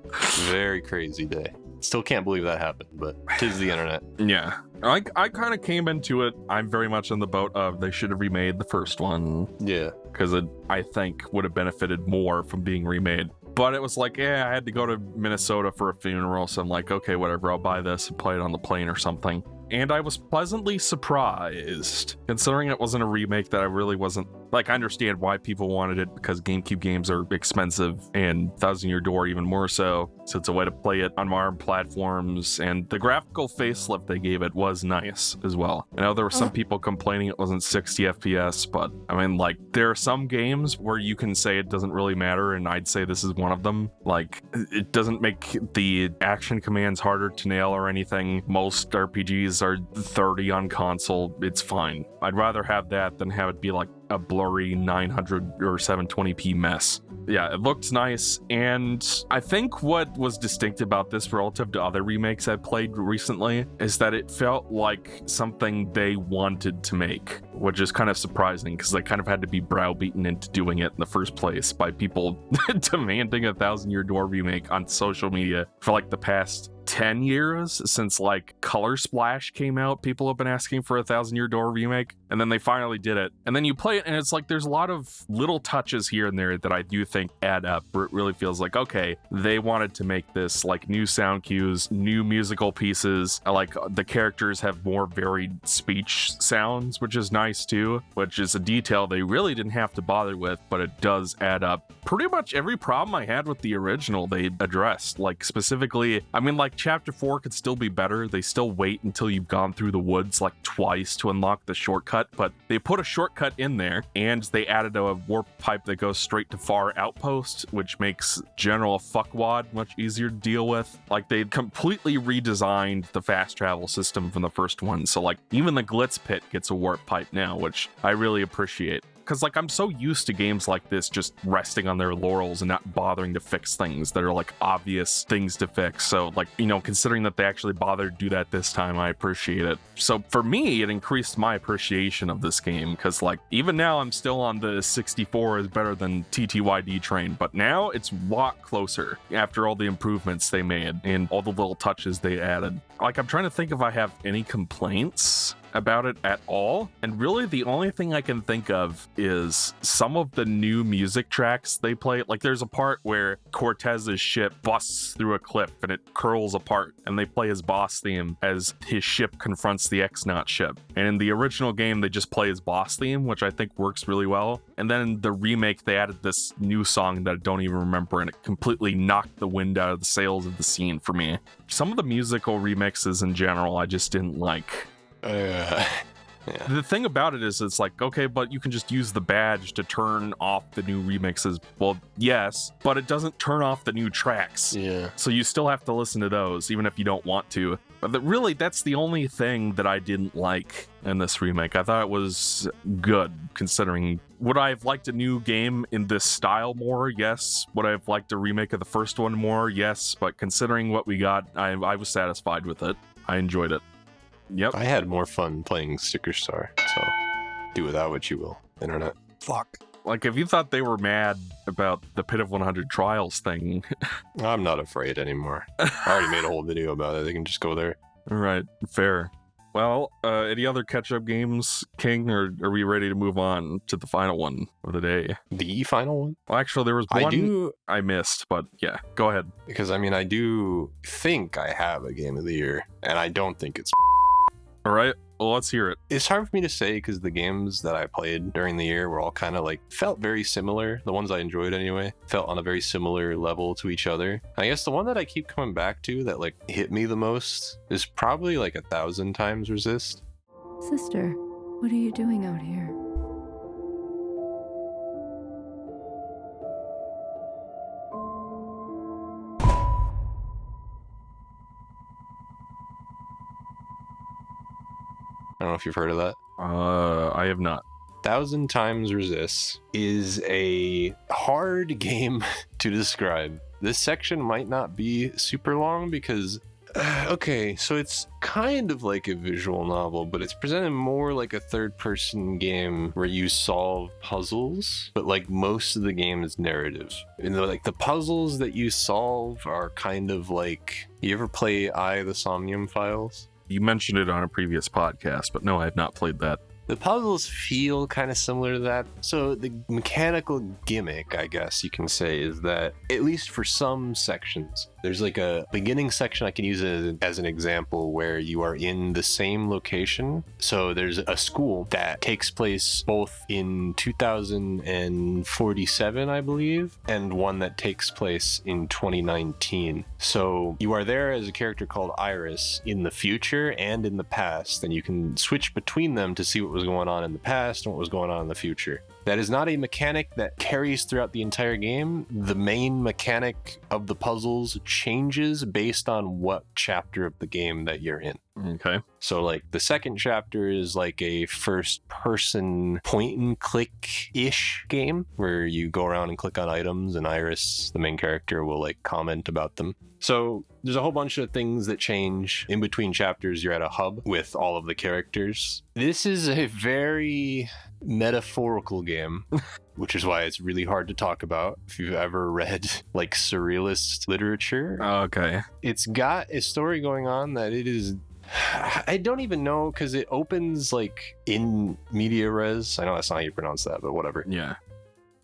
Very crazy day. Still can't believe that happened, but 'tis the internet. Yeah. I kind of came into it. I'm very much in the boat of they should have remade the first one. Yeah. Because it, I think, would have benefited more from being remade. But it was like, I had to go to Minnesota for a funeral, so I'm like, okay, whatever, I'll buy this and play it on the plane or something. and I was pleasantly surprised, considering it wasn't a remake that I really wasn't, like, I understand why people wanted it because GameCube games are expensive and Thousand Year Door even more so it's a way to play it on modern platforms, and the graphical facelift they gave it was nice as well. I know there were some people complaining it wasn't 60 FPS, but I mean, like, there are some games where you can say it doesn't really matter, and I'd say this is one of them. Like, it doesn't make the action commands harder to nail or anything. Most RPGs are 30 on console. It's fine. I'd rather have that than have it be like a blurry 900 or 720p mess. Yeah, it looked nice, and I think what was distinct about this relative to other remakes I played recently is that it felt like something they wanted to make, which is kind of surprising because they kind of had to be browbeaten into doing it in the first place by people demanding a Thousand Year Door remake on social media for like the past 10 years. Since like Color Splash came out, people have been asking for a Thousand Year Door remake, and then they finally did it. And then you play it and it's like there's a lot of little touches here and there that I do think add up, where it really feels like, okay, they wanted to make this, like, new sound cues, new musical pieces, like the characters have more varied speech sounds, which is nice too, which is a detail they really didn't have to bother with, but it does add up. Pretty much every problem I had with the original they addressed. Like, specifically, I mean, like, chapter 4 could still be better. They still wait until you've gone through the woods like twice to unlock the shortcut, but they put a shortcut in there, and they added a warp pipe that goes straight to Far Outpost, which makes general fuckwad much easier to deal with. Like, they completely redesigned the fast travel system from the first one, so like even the Glitz Pit gets a warp pipe now, which I really appreciate. Because, like, I'm so used to games like this just resting on their laurels and not bothering to fix things that are, like, obvious things to fix. So, like, you know, considering that they actually bothered to do that this time, I appreciate it. So, for me, it increased my appreciation of this game. Because, like, even now, I'm still on the 64 is better than TTYD train. But now, it's a lot closer after all the improvements they made and all the little touches they added. Like, I'm trying to think if I have any complaints about it at all, and really the only thing I can think of is some of the new music tracks they play. Like, there's a part where Cortez's ship busts through a cliff and it curls apart, and they play his boss theme as his ship confronts the X-Naut ship. And in the original game, they just play his boss theme, which I think works really well. And then in the remake, they added this new song that I don't even remember, and it completely knocked the wind out of the sails of the scene for me. Some of the musical remixes in general, I just didn't like. Yeah. The thing about it is, it's like, okay, but you can just use the badge to turn off the new remixes. Well, yes, but it doesn't turn off the new tracks. Yeah. So you still have to listen to those, even if you don't want to. But really, that's the only thing that I didn't like in this remake. I thought it was good, considering. Would I have liked a new game in this style more? Yes. Would I have liked a remake of the first one more? Yes. But considering what we got, I was satisfied with it. I enjoyed it. Yep. I had more fun playing Sticker Star, so do without what you will, internet. Fuck. Like, if you thought they were mad about the Pit of 100 Trials thing. I'm not afraid anymore. I already made a whole video about it. They can just go there. All right, fair. Well, any other catch-up games, King, or are we ready to move on to the final one of the day? The final one? Well, actually, there was one I missed, but yeah, go ahead. Because, I mean, I do think I have a game of the year, and I don't think it's... All right, well, let's hear it. It's hard for me to say because the games that I played during the year were all kind of like, felt very similar. The ones I enjoyed anyway, felt on a very similar level to each other. I guess the one that I keep coming back to that like hit me the most is probably like 1,000 Times Resist. Sister, what are you doing out here? I don't know if you've heard of that. I have not. 1,000 Times Resist is a hard game to describe. This section might not be super long because, okay, so it's kind of like a visual novel, but it's presented more like a third-person game where you solve puzzles, but like most of the game is narrative. And like the puzzles that you solve are kind of like, you ever play the Somnium Files? You mentioned it on a previous podcast, but no, I have not played that. The puzzles feel kind of similar to that. So the mechanical gimmick, I guess you can say, is that at least for some sections, There's like a beginning section I can use as an example where you are in the same location. So there's a school that takes place both in 2047, I believe, and one that takes place in 2019. So you are there as a character called Iris in the future and in the past, and you can switch between them to see what was going on in the past and what was going on in the future. That is not a mechanic that carries throughout the entire game. The main mechanic of the puzzles changes based on what chapter of the game that you're in. Okay. So like the second chapter is like a first person point and click-ish game where you go around and click on items and Iris, the main character, will like comment about them. So there's a whole bunch of things that change. In between chapters, you're at a hub with all of the characters. This is a very metaphorical game, which is why it's really hard to talk about if you've ever read like surrealist literature. Okay. It's got a story going on that it is, I don't even know, because it opens like in media res. I know that's not how you pronounce that, but whatever. Yeah.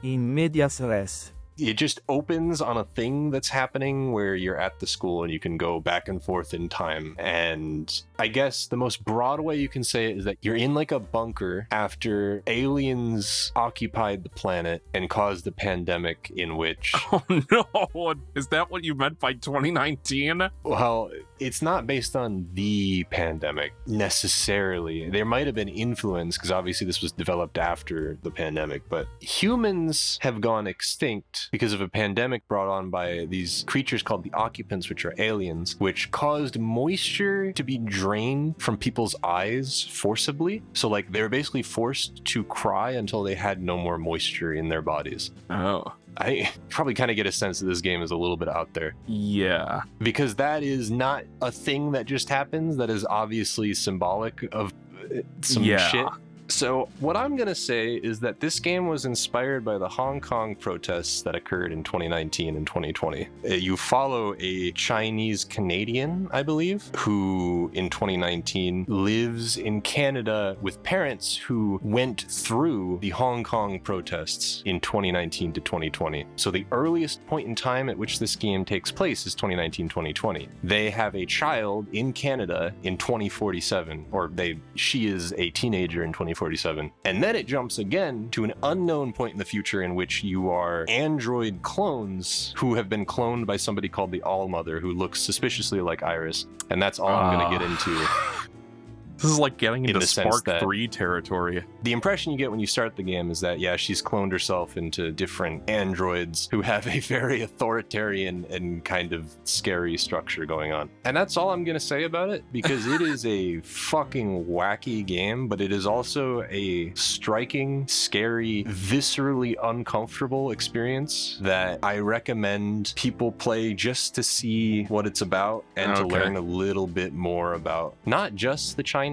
In medias res. It just opens on a thing that's happening where you're at the school and you can go back and forth in time. And I guess the most broad way you can say it is that you're in like a bunker after aliens occupied the planet and caused a pandemic in which... Oh no! Is that what you meant by 2019? Well, it's not based on the pandemic necessarily. There might have been influence because obviously this was developed after the pandemic, but humans have gone extinct because of a pandemic brought on by these creatures called the occupants, which are aliens, which caused moisture to be drained from people's eyes forcibly. So like they were basically forced to cry until they had no more moisture in their bodies. Oh. I probably kind of get a sense that this game is a little bit out there. Yeah. Because that is not a thing that just happens. That is obviously symbolic of some shit. So what I'm going to say is that this game was inspired by the Hong Kong protests that occurred in 2019 and 2020. You follow a Chinese Canadian, I believe, who in 2019 lives in Canada with parents who went through the Hong Kong protests in 2019 to 2020. So the earliest point in time at which this game takes place is 2019-2020. They have a child in Canada in 2047, or she is a teenager in 2047. And then it jumps again to an unknown point in the future in which you are android clones who have been cloned by somebody called the All-Mother who looks suspiciously like Iris. And that's all I'm going to get into. This is like getting into Spark that 3 territory. The impression you get when you start the game is that, yeah, she's cloned herself into different androids who have a very authoritarian and kind of scary structure going on. And that's all I'm going to say about it, because it is a fucking wacky game, but it is also a striking, scary, viscerally uncomfortable experience that I recommend people play just to see what it's about and to learn a little bit more about not just the Chinese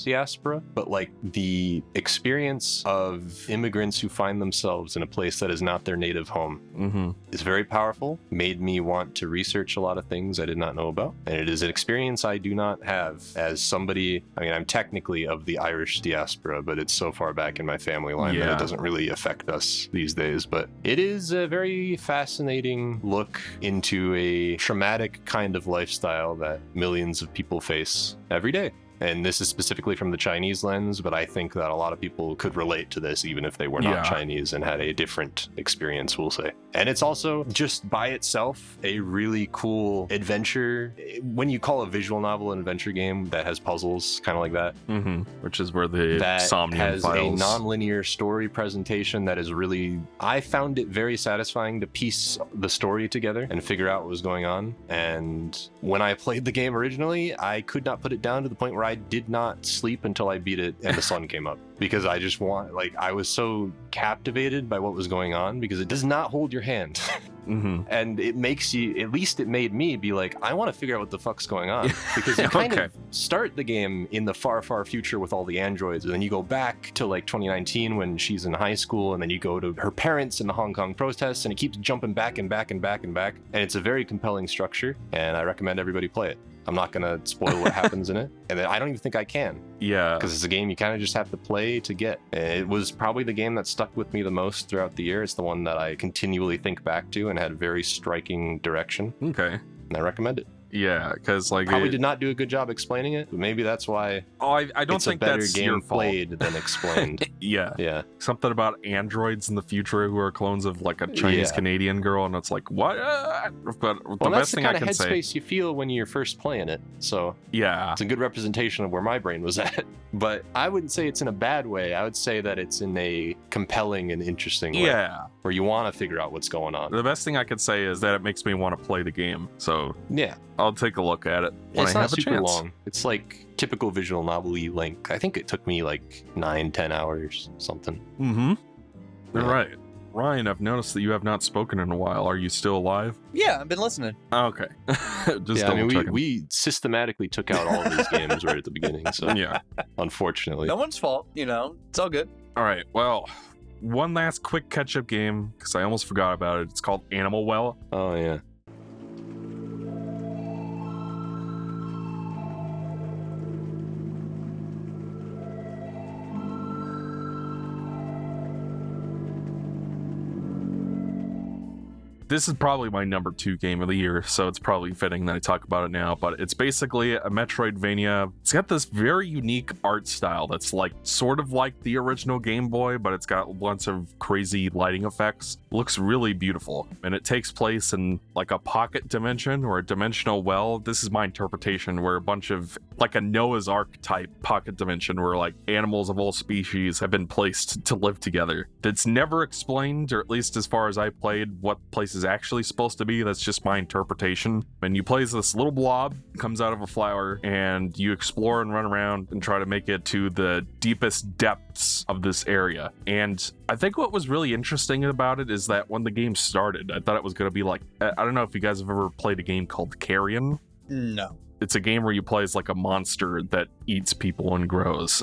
diaspora, but like the experience of immigrants who find themselves in a place that is not their native home. It's very powerful, made me want to research a lot of things I did not know about, and it is an experience I do not have as somebody. I mean, I'm technically of the Irish diaspora, but it's so far back in my family line that it doesn't really affect us these days. But it is a very fascinating look into a traumatic kind of lifestyle that millions of people face every day. And this is specifically from the Chinese lens, but I think that a lot of people could relate to this even if they were not Chinese and had a different experience, we'll say. And it's also just by itself a really cool adventure. When you call a visual novel an adventure game that has puzzles, kind of like that. Which is where the Somnium has files. A non-linear story presentation that is really... I found it very satisfying to piece the story together and figure out what was going on. And when I played the game originally, I could not put it down to the point where I did not sleep until I beat it and the sun came up, because I just I was so captivated by what was going on, because it does not hold your hand. And it makes you, at least it made me be like, I want to figure out what the fuck's going on, because you kind of start the game in the far, far future with all the androids, and then you go back to like 2019 when she's in high school, and then you go to her parents in the Hong Kong protests, and it keeps jumping back and back and back and back, and it's a very compelling structure, and I recommend everybody play it. I'm not going to spoil what happens in it, and I don't even think I can. Because it's a game you kind of just have to play to get. It was probably the game that stuck with me the most throughout the year. It's the one that I continually think back to and had very striking direction. and I recommend it. Yeah, because like Probably did not do a good job explaining it, but maybe that's why I don't it's think a better that's game your fault. played than explained. Yeah. Yeah. Something about androids in the future who are clones of like a Chinese Canadian girl, and it's like, what? But the Well, that's best the thing I kind of can say. headspace you feel when you're first playing it. So Yeah. it's a good representation of where my brain was at. But I wouldn't say it's in a bad way. I would say that it's in a compelling and interesting way. Yeah. Where you want to figure out what's going on. The best thing I could say is that it makes me want to play the game. So Yeah. I'll take a look at it when It's I not have a super chance. long. It's like typical visual novel-y length. I think it took me like 9-10 hours, something. Mm-hmm. You're Yeah. right. Ryan, I've noticed that you have not spoken in a while. Are you still alive? Yeah, I've been listening. Okay. Just Yeah, I mean, double-checking. we systematically took out all of these games right at the beginning, so Yeah. unfortunately. No one's fault, it's all good. All right. Well, one last quick catch-up game, because I almost forgot about it. It's called Animal Well. Oh, yeah. This is probably my number 2 game of the year, so it's probably fitting that I talk about it now, but it's basically a Metroidvania. It's got this very unique art style that's like sort of like the original Game Boy, but it's got a bunch of crazy lighting effects. Looks really beautiful, and it takes place in like a pocket dimension or a dimensional well. This is my interpretation, where a bunch of like a Noah's Ark type pocket dimension where like animals of all species have been placed to live together. That's never explained, or at least as far as I played, what place is actually supposed to be. That's just my interpretation. And you play as this little blob, comes out of a flower, and you explore and run around and try to make it to the deepest depths of this area. And I think what was really interesting about it is that when the game started, I thought it was going to be like, I don't know if you guys have ever played a game called Carrion. No. It's a game where you play as like a monster that eats people and grows.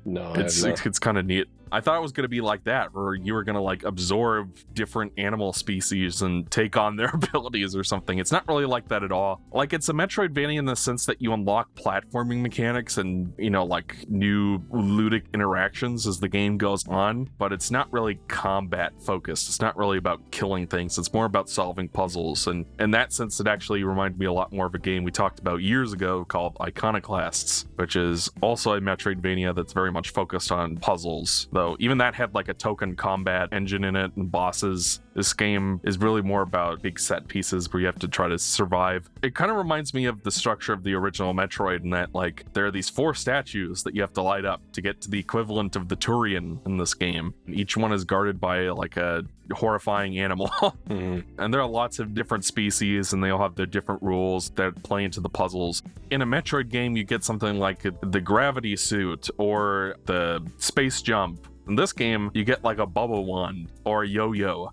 No, It's kind of neat. I thought it was going to be like that, where you were going to like absorb different animal species and take on their abilities or something. It's not really like that at all. Like, it's a Metroidvania in the sense that you unlock platforming mechanics and, like new ludic interactions as the game goes on, but it's not really combat focused. It's not really about killing things. It's more about solving puzzles. And in that sense, it actually reminded me a lot more of a game we talked about years ago called Iconoclasts, which is also a Metroidvania that's very much focused on puzzles, though even that had like a token combat engine in it and bosses. This game is really more about big set pieces where you have to try to survive. It kind of reminds me of the structure of the original Metroid in that like there are these 4 statues that you have to light up to get to the equivalent of the Turian in this game. Each one is guarded by like a horrifying animal. And there are lots of different species and they all have their different rules that play into the puzzles. In a Metroid game, you get something like the gravity suit or the space jump. In this game, you get like a bubble wand or a yo-yo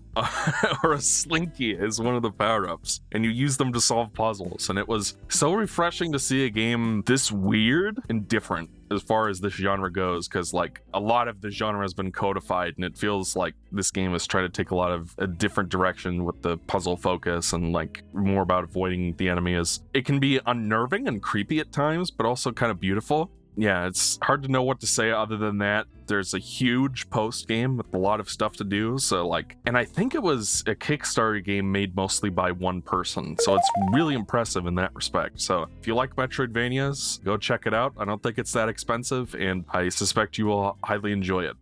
or a slinky is one of the power-ups, and you use them to solve puzzles. And it was so refreshing to see a game this weird and different as far as this genre goes, because like a lot of the genre has been codified, and it feels like this game is trying to take a lot of a different direction with the puzzle focus and like more about avoiding the enemy. It can be unnerving and creepy at times, but also kind of beautiful. Yeah, it's hard to know what to say other than that. There's a huge post game with a lot of stuff to do. So like, and I think it was a Kickstarter game made mostly by one person. So it's really impressive in that respect. So if you like Metroidvanias, go check it out. I don't think it's that expensive, and I suspect you will highly enjoy it.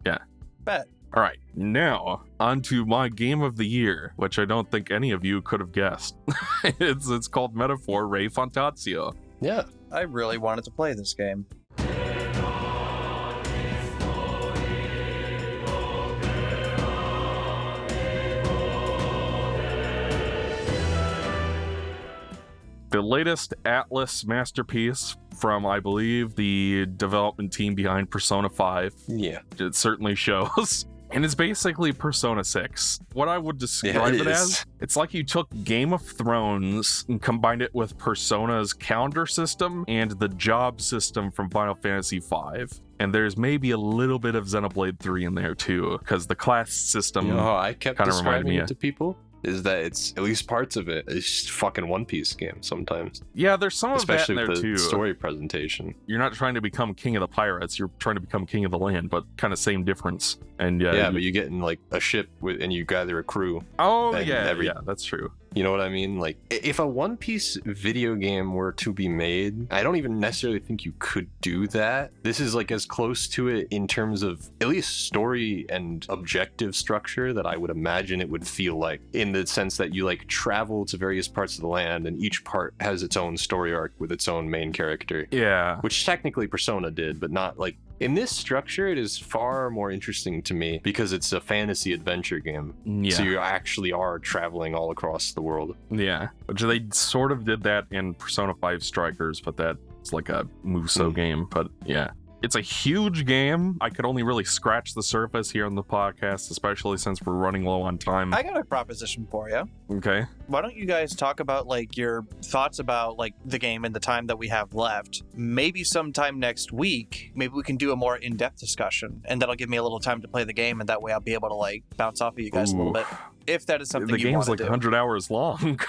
Yeah. Bet. All right, now on to my game of the year, which I don't think any of you could have guessed. It's called Metaphor Re Fantatio. Yeah. I really wanted to play this game. The latest Atlas masterpiece from, I believe, the development team behind Persona 5. Yeah. It certainly shows. And it's basically Persona 6. What I would describe it as, it's like you took Game of Thrones and combined it with Persona's calendar system and the job system from Final Fantasy V. And there's maybe a little bit of Xenoblade 3 in there too, because the class system I kept kind of reminded describing me it to people. Is that it's at least parts of it. It's just fucking One Piece game sometimes. Yeah, there's some of Especially that in there with the too. Story presentation. You're not trying to become king of the pirates, you're trying to become king of the land, but kind of same difference. And Yeah, but you get in like a ship and you gather a crew. Oh and yeah, that's true. You know what I mean? Like, if a One Piece video game were to be made, I don't even necessarily think you could do that. This is like as close to it in terms of at least story and objective structure that I would imagine it would feel like, in the sense that you like travel to various parts of the land and each part has its own story arc with its own main character. Yeah. Which technically Persona did, but not like in this structure. It is far more interesting to me because it's a fantasy adventure game. Yeah. So you actually are traveling all across the world. Yeah. Which they sort of did that in Persona 5 Strikers, but that's like a Muso game. But yeah. It's a huge game. I could only really scratch the surface here on the podcast, especially since we're running low on time. I got a proposition for you. Okay. Why don't you guys talk about like your thoughts about like the game and the time that we have left? Maybe sometime next week, maybe we can do a more in-depth discussion, and that'll give me a little time to play the game, and that way I'll be able to like bounce off of you guys a little bit. If that is something the you want game's to like do. 100 hours long.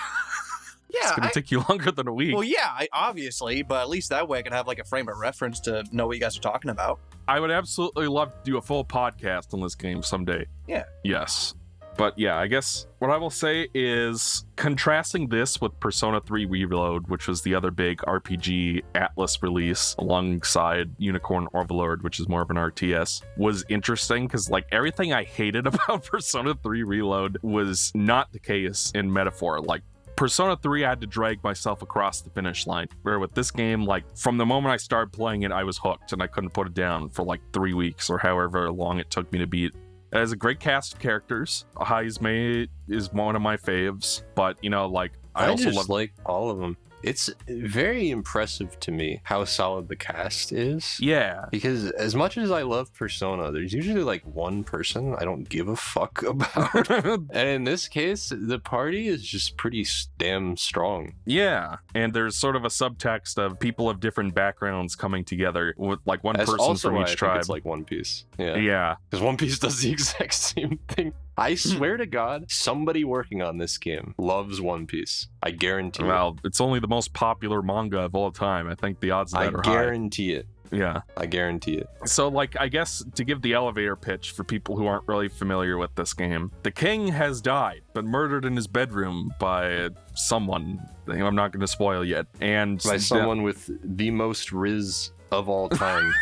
Yeah, It's gonna take you longer than a week. Well, yeah, obviously, but at least that way I can have like a frame of reference to know what you guys are talking about. I would absolutely love to do a full podcast on this game someday. Yeah. Yes. But yeah, I guess what I will say is contrasting this with Persona 3 Reload, which was the other big RPG Atlas release alongside Unicorn Overlord, which is more of an RTS, was interesting because like everything I hated about Persona 3 Reload was not the case in Metaphor. Like Persona 3, I had to drag myself across the finish line. Where with this game, like from the moment I started playing it, I was hooked and I couldn't put it down for like 3 weeks or however long it took me to beat. It has a great cast of characters. Haizme is one of my faves, but you know, like I also just love like all of them. It's very impressive to me how solid the cast is. Yeah. Because as much as I love Persona, there's usually like one person I don't give a fuck about. And in this case, the party is just pretty damn strong. Yeah. And there's sort of a subtext of people of different backgrounds coming together with like one That's person also from why each I think tribe. it's like One Piece. Yeah. Yeah. Because One Piece does the exact same thing. I swear to God, somebody working on this game loves One Piece. I guarantee it. Well, it's only the most popular manga of all time. I think the odds of I that are high. guarantee it. Yeah. I guarantee it. So, like, I guess to give the elevator pitch for people who aren't really familiar with this game, the king has died, been murdered in his bedroom by someone. I'm not going to spoil yet. And By someone with the most Riz of all time.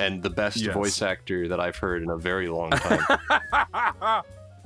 And the best Yes. voice actor that I've heard in a very long time.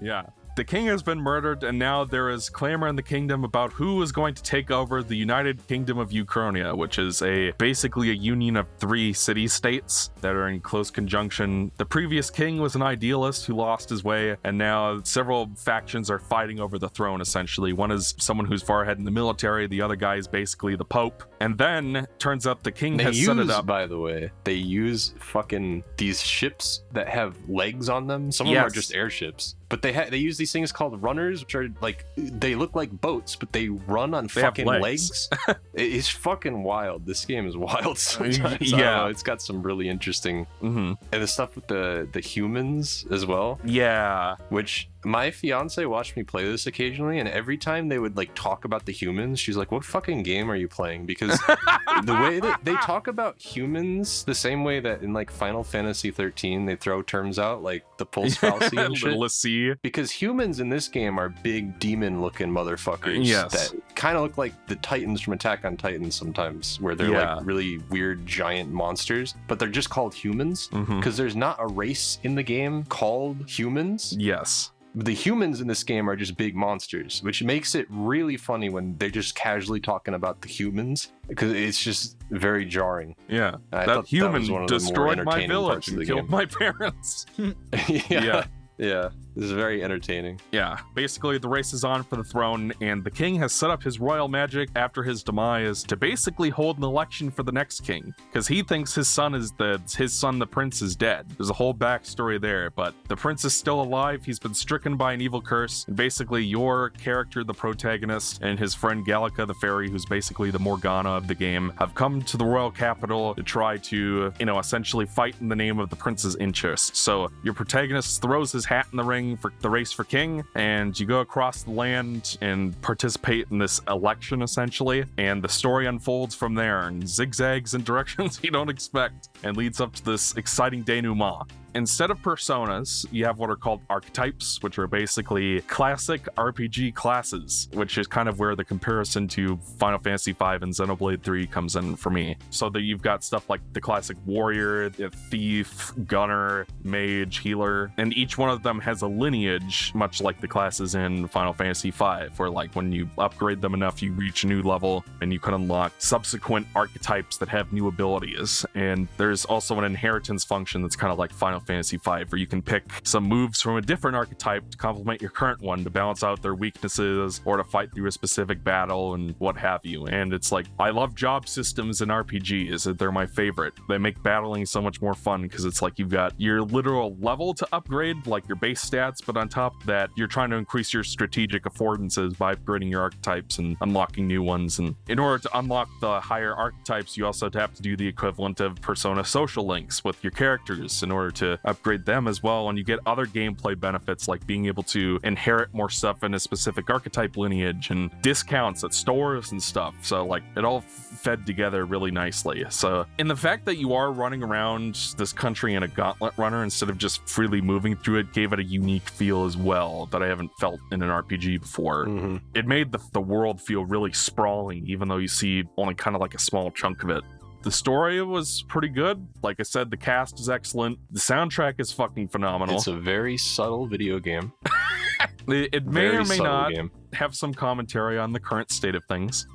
Yeah. The king has been murdered, and now there is clamor in the kingdom about who is going to take over the United Kingdom of Uchronia, which is basically a union of 3 city-states that are in close conjunction. The previous king was an idealist who lost his way, and now several factions are fighting over the throne, essentially. One is someone who's far ahead in the military, the other guy is basically the Pope. And then, turns out the king has set it up. By the way, they use fucking these ships that have legs on them. Some of them are Yes. just airships. But they use these things called runners, which are like, they look like boats, but they run on They have fucking legs. It's fucking wild. This game is wild sometimes. I don't Yeah. know, it's got some really interesting, Mm-hmm. and the stuff with the humans as well, Yeah. which my fiance watched me play this occasionally, and every time they would like talk about the humans, she's like, what fucking game are you playing? Because the way that they talk about humans, the same way that in like Final Fantasy 13 they throw terms out like the pulse fallacy and shit. Lassie. Because humans in this game are big demon-looking motherfuckers Yes. that kind of look like the Titans from Attack on Titan sometimes, where they're Yeah. like really weird giant monsters, but they're just called humans Mhm. because there's not a race in the game called humans. Yes. The humans in this game are just big monsters, which makes it really funny when they're just casually talking about the humans, because it's just very jarring. Yeah. I thought That that human was one of the more destroyed my entertaining village parts of and the killed game. my parents. Yeah. Yeah. This is very entertaining. Yeah, basically the race is on for the throne, and the king has set up his royal magic after his demise to basically hold an election for the next king, because he thinks his son, the prince, is dead. There's a whole backstory there, but the prince is still alive. He's been stricken by an evil curse, and basically your character, the protagonist, and his friend Gallica the fairy, who's basically the Morgana of the game, have come to the royal capital to try to, essentially fight in the name of the prince's interests. So your protagonist throws his hat in the ring for the race for king, and you go across the land and participate in this election essentially, and the story unfolds from there and zigzags in directions you don't expect and leads up to this exciting denouement. instead of personas, you have what are called archetypes, which are basically classic RPG classes, which is kind of where the comparison to Final Fantasy V and Xenoblade 3 comes in for me. So that you've got stuff like the classic warrior, the thief, gunner, mage, healer, and each one of them has a lineage, much like the classes in Final Fantasy V, where like when you upgrade them enough, you reach a new level and you can unlock subsequent archetypes that have new abilities. And there's also an inheritance function that's kind of like Final Fantasy V, where you can pick some moves from a different archetype to complement your current one to balance out their weaknesses or to fight through a specific battle and what have you. And it's like, I love job systems in RPGs. They're my favorite. They make battling so much more fun because it's like you've got your literal level to upgrade, like your base stats, but on top of that, you're trying to increase your strategic affordances by upgrading your archetypes and unlocking new ones. And in order to unlock the higher archetypes, you also have to do the equivalent of Persona social links with your characters in order to upgrade them as well. And you get other gameplay benefits like being able to inherit more stuff in a specific archetype lineage and discounts at stores and stuff. So like it all fed together really nicely. So in the fact that you are running around this country in a gauntlet runner instead of just freely moving through it gave it a unique feel as well that I haven't felt in an RPG before. It made the world feel really sprawling, even though you see only kind of like a small chunk of it. The story was pretty good. Like I said, the cast is excellent. The soundtrack is fucking phenomenal. It's a very subtle video game. It may or may not have some commentary on the current state of things.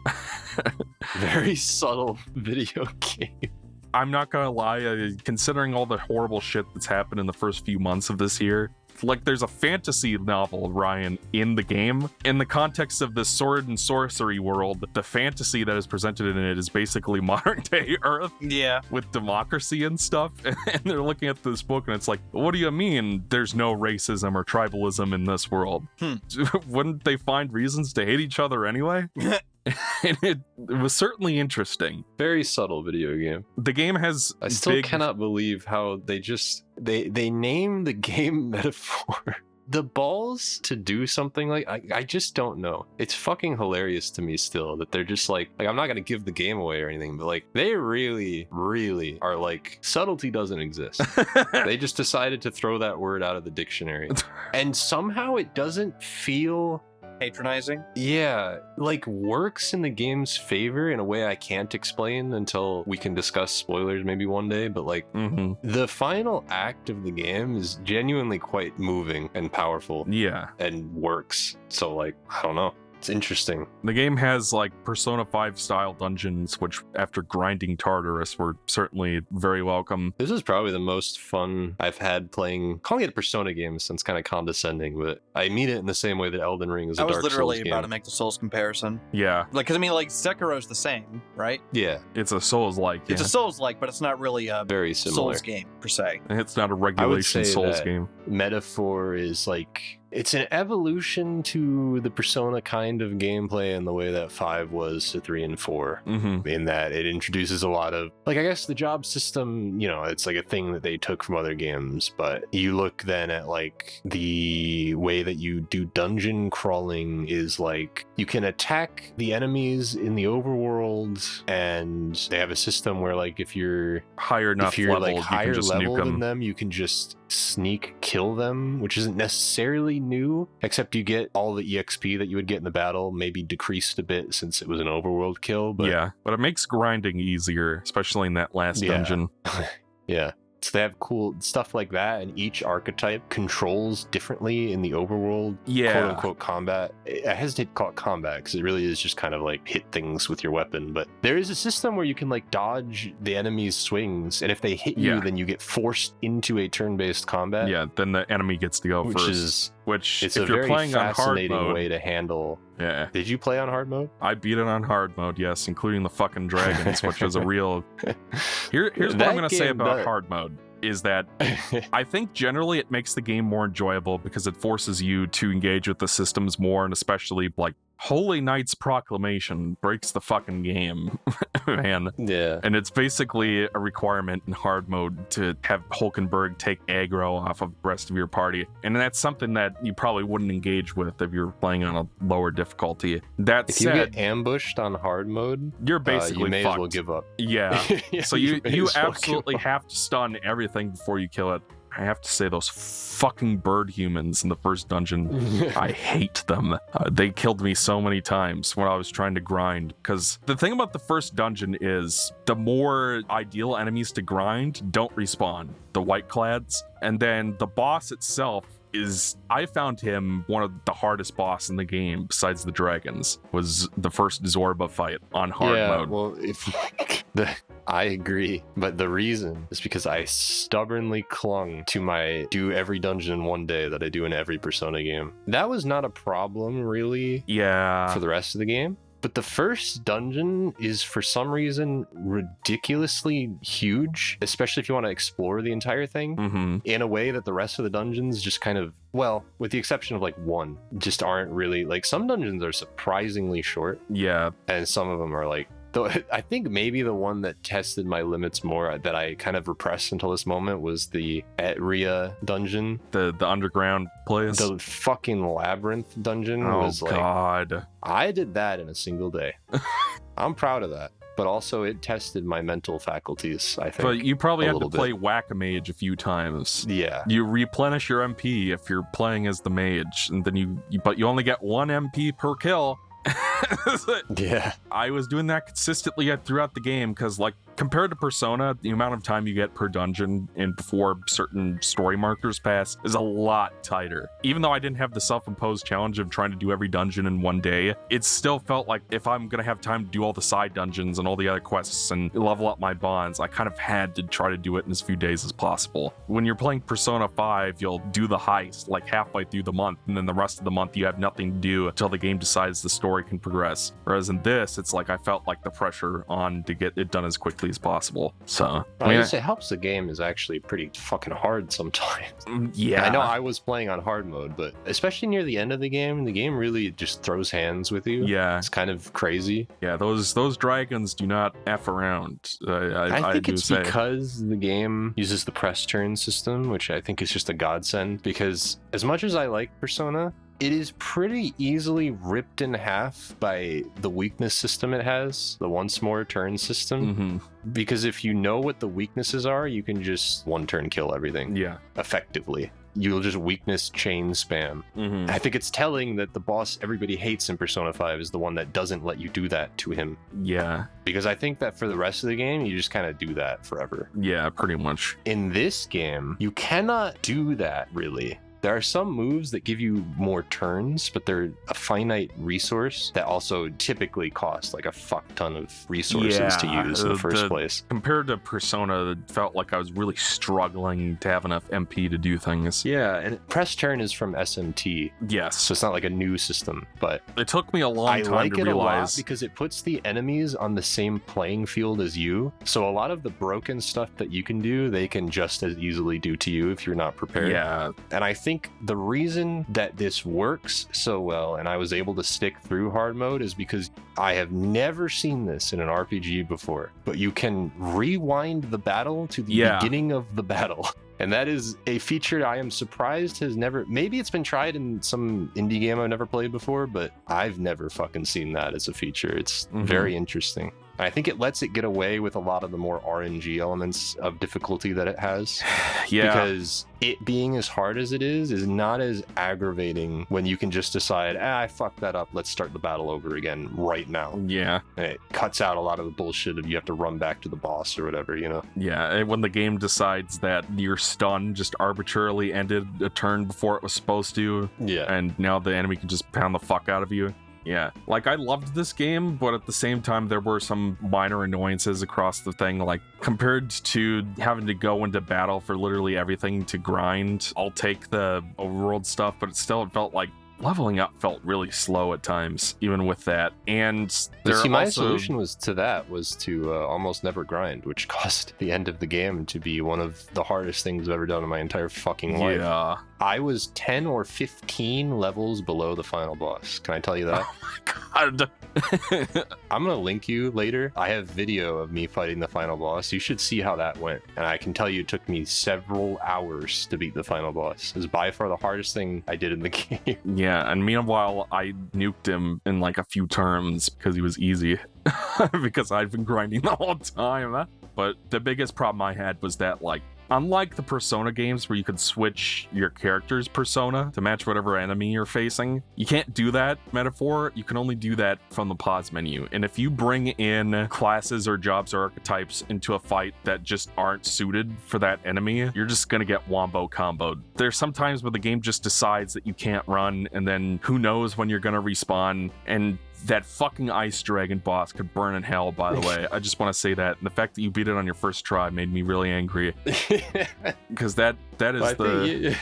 Very subtle video game. I'm not gonna lie, considering all the horrible shit that's happened in the first few months of this year, like there's a fantasy novel, Ryan, in the game. In the context of the sword and sorcery world, the fantasy that is presented in it is basically modern day Earth. Yeah. With democracy and stuff. And they're looking at this book and it's like, what do you mean there's no racism or tribalism in this world? Wouldn't they find reasons to hate each other anyway? And it was certainly interesting. Very subtle video game. The game has I still cannot believe how they name the game metaphor. The balls to do something like I just don't know. It's fucking hilarious to me still that they're just like I'm not gonna give the game away or anything, but like they really are like subtlety doesn't exist. They just decided to throw that word out of the dictionary. And somehow it doesn't feel patronizing. Yeah, like works in the game's favor in a way I can't explain until we can discuss spoilers maybe one day, but like the final act of the game is genuinely quite moving and powerful. Yeah. And works. So like, I don't know. It's interesting. The game has like Persona 5 style dungeons, which after grinding Tartarus were certainly very welcome. This is probably the most fun I've had playing, calling it a Persona game sounds kind of condescending, but I mean it in the same way that Elden Ring is a Dark Souls game. I was literally about to make the Souls comparison. Yeah. Like, cause I mean like Sekiro's the same, right? Yeah. It's a Souls-like. It's a Souls-like, but it's not really a very similar Souls game per se. It's not a regulation Souls game. Metaphor is like, it's an evolution to the Persona kind of gameplay in the way that 5 was to 3 and 4. In that it introduces a lot of, like, I guess the job system, you know, it's like a thing that they took from other games, but you look then at like the way that you do dungeon crawling is like you can attack the enemies in the overworld, and they have a system where like if you're higher enough level, like higher you can just level nuke than them, you can just sneak kill them, which isn't necessarily new, except you get all the EXP that you would get in the battle, maybe decreased a bit since it was an overworld kill. But yeah, but it makes grinding easier, especially in that last dungeon. Yeah. So they have cool stuff like that, and each archetype controls differently in the overworld, quote-unquote combat. I hesitate to call it combat, because it really is just kind of like hit things with your weapon, but there is a system where you can like dodge the enemy's swings, and if they hit you, then you get forced into a turn-based combat. Yeah, then the enemy gets to go first. Which, it's if a you're very playing fascinating on hard mode, way to handle. Yeah. Did you play on hard mode? I beat it on hard mode, yes, including the fucking dragons, which is a real... Here's what I'm going to say about hard mode. Is that I think generally it makes the game more enjoyable because it forces you to engage with the systems more, and especially like Holy Knight's Proclamation breaks the fucking game, man. Yeah. And it's basically a requirement in hard mode to have Hulkenberg take aggro off of the rest of your party. And that's something that you probably wouldn't engage with if you're playing on a lower difficulty. That if said, you get ambushed on hard mode, you're basically you may fucked. as well give up. Yeah. Yeah, so you absolutely have to stun everything before you kill it. I have to say, those fucking bird humans in the first dungeon, I hate them. They killed me so many times when I was trying to grind. Because the thing about the first dungeon is the more ideal enemies to grind don't respawn, the white clads. And then the boss itself I found him one of the hardest boss in the game besides the dragons, was the first Zorba fight on hard mode. Well, I agree, but the reason is because I stubbornly clung to my do every dungeon in one day that I do in every Persona game. That was not a problem really for the rest of the game. But the first dungeon is, for some reason, ridiculously huge, especially if you want to explore the entire thing in a way that the rest of the dungeons just kind of, well, with the exception of like one, just aren't really, like, some dungeons are surprisingly short. Yeah. And some of them are like, though I think maybe the one that tested my limits more that I kind of repressed until this moment was the Etria dungeon. The underground place. The fucking labyrinth dungeon was like... God. I did that in a single day. I'm proud of that. But also it tested my mental faculties, I think. But you probably had to play bit. Whack-A-Mage a few times. Yeah. You replenish your MP if you're playing as the mage, and then but you only get 1 MP per kill. Yeah. I was doing that consistently throughout the game because, like, compared to Persona, the amount of time you get per dungeon and before certain story markers pass is a lot tighter. Even though I didn't have the self-imposed challenge of trying to do every dungeon in one day, it still felt like if I'm gonna have time to do all the side dungeons and all the other quests and level up my bonds, I kind of had to try to do it in as few days as possible. When you're playing Persona 5, you'll do the heist like halfway through the month, and then the rest of the month you have nothing to do until the game decides the story can progress. Whereas in this, it's like I felt like the pressure on to get it done as quickly as possible. So I guess it helps the game is actually pretty fucking hard sometimes. Yeah. I know I was playing on hard mode, but especially near the end of the game really just throws hands with you. Yeah. It's kind of crazy. Yeah, those dragons do not F around. I think it's say. because the game uses the press turn system, which I think is just a godsend, because as much as I like Persona, it is pretty easily ripped in half by the weakness system it has, the once more turn system. Because if you know what the weaknesses are, you can just one turn kill everything. Yeah. Effectively. You'll just weakness chain spam. I think it's telling that the boss everybody hates in Persona 5 is the one that doesn't let you do that to him. Yeah. Because I think that for the rest of the game, you just kind of do that forever. Yeah, pretty much. In this game, you cannot do that, really. There are some moves that give you more turns, but they're a finite resource that also typically cost like a fuck ton of resources to use in the first place. Compared to Persona, it felt like I was really struggling to have enough MP to do things. Yeah, and press turn is from SMT. Yes. So it's not like a new system, but it took me a long time to realize. I like it a lot because it puts the enemies on the same playing field as you. So a lot of the broken stuff that you can do, they can just as easily do to you if you're not prepared. Yeah. And I think the reason that this works so well and I was able to stick through hard mode is because I have never seen this in an RPG before, but you can rewind the battle to the beginning of the battle. And that is a feature I am surprised has never... Maybe it's been tried in some indie game I've never played before, but I've never fucking seen that as a feature. It's very interesting. I think it lets it get away with a lot of the more RNG elements of difficulty that it has. Yeah. Because it being as hard as it is not as aggravating when you can just decide, I fucked that up, let's start the battle over again right now. Yeah. And it cuts out a lot of the bullshit of you have to run back to the boss or whatever, you know? Yeah, when the game decides that your stun just arbitrarily ended a turn before it was supposed to. Yeah. And now the enemy can just pound the fuck out of you. Yeah, like I loved this game, but at the same time, there were some minor annoyances across the thing. Like compared to having to go into battle for literally everything to grind, I'll take the overworld stuff, but it felt like leveling up felt really slow at times, even with that. And my solution was to almost never grind, which caused the end of the game to be one of the hardest things I've ever done in my entire fucking life. Yeah. I was 10 or 15 levels below the final boss. Can I tell you that? Oh my god. I'm gonna link you later. I have video of me fighting the final boss. You should see how that went. And I can tell you it took me several hours to beat the final boss. It was by far the hardest thing I did in the game. Yeah, and meanwhile, I nuked him in like a few turns because he was easy. Because I'd been grinding the whole time. But the biggest problem I had was that, like, unlike the Persona games where you could switch your character's persona to match whatever enemy you're facing, you can't do that, Metaphor. You can only do that from the pause menu. And if you bring in classes or jobs or archetypes into a fight that just aren't suited for that enemy, you're just gonna get wombo comboed. There's some times where the game just decides that you can't run, and then who knows when you're gonna respawn, and that fucking ice dragon boss could burn in hell, by the way. I just want to say that. And the fact that you beat it on your first try made me really angry. Because that is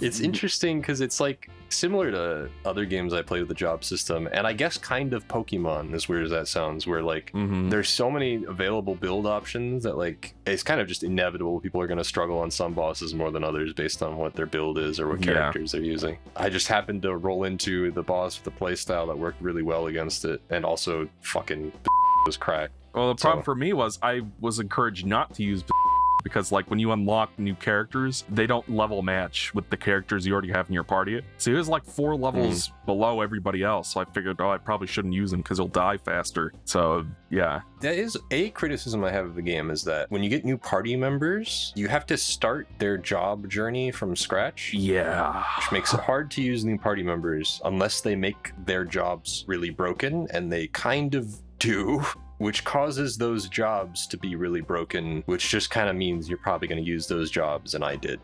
it's interesting because it's like similar to other games I play with the job system, and I guess kind of Pokemon, as weird as that sounds, where like there's so many available build options that like it's kind of just inevitable people are going to struggle on some bosses more than others based on what their build is or what characters they're using. I just happened to roll into the boss with a playstyle that worked really well against it, and also fucking was cracked. Well, the problem for me was I was encouraged not to use because like when you unlock new characters, they don't level match with the characters you already have in your party. So he was like 4 levels below everybody else. So I figured, I probably shouldn't use him because he'll die faster. So yeah. That is a criticism I have of the game, is that when you get new party members, you have to start their job journey from scratch. Yeah. Which makes it hard to use new party members unless they make their jobs really broken, and they kind of do. Which causes those jobs to be really broken, which just kind of means you're probably going to use those jobs, and I did.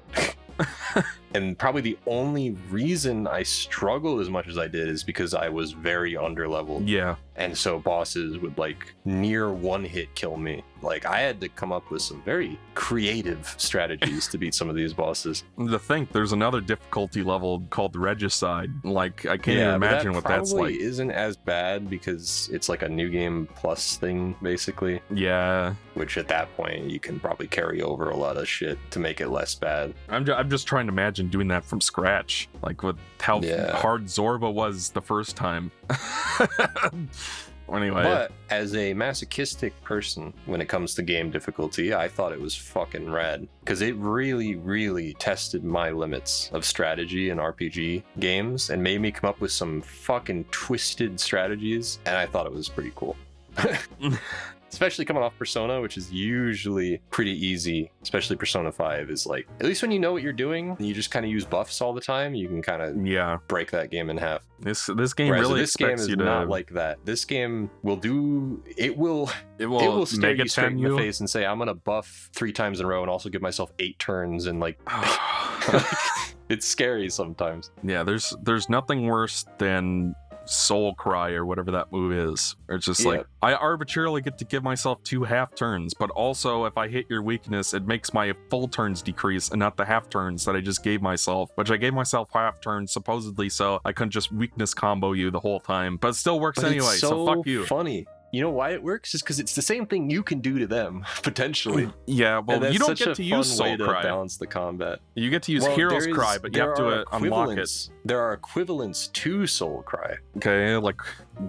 And probably the only reason I struggled as much as I did is because I was very underleveled. Yeah. And so bosses would like near one hit kill me. Like I had to come up with some very creative strategies to beat some of these bosses. To think there's another difficulty level called Regicide. Like I can't even imagine what that's like. Probably isn't as bad because it's like a new game plus thing basically. Yeah. Which at that point you can probably carry over a lot of shit to make it less bad. I'm just trying to imagine doing that from scratch, like with how hard Zorba was the first time. Anyway. But as a masochistic person, when it comes to game difficulty, I thought it was fucking rad. Because it really, really tested my limits of strategy and RPG games and made me come up with some fucking twisted strategies. And I thought it was pretty cool. Especially coming off Persona, which is usually pretty easy, especially Persona 5 is like, at least when you know what you're doing, and you just kind of use buffs all the time, you can kind of break that game in half. This game Whereas really this game expects is you to not like that. This game will stare you straight in the face and say, I'm gonna buff 3 times in a row and also give myself 8 turns, and like it's scary sometimes. Yeah, there's nothing worse than Soul Cry or whatever that move is. It's just like I arbitrarily get to give myself 2 half turns, but also if I hit your weakness, it makes my full turns decrease and not the half turns that I just gave myself, which I gave myself half turns supposedly so I couldn't just weakness combo you the whole time, but it still works anyway. It's so fuck you. Funny. You know why it works? Is because it's the same thing you can do to them, potentially. Yeah, well, you don't get to use Soul Cry. To balance the combat. You get to use Hero's Cry, but you have to unlock it. There are equivalents to Soul Cry. Okay, like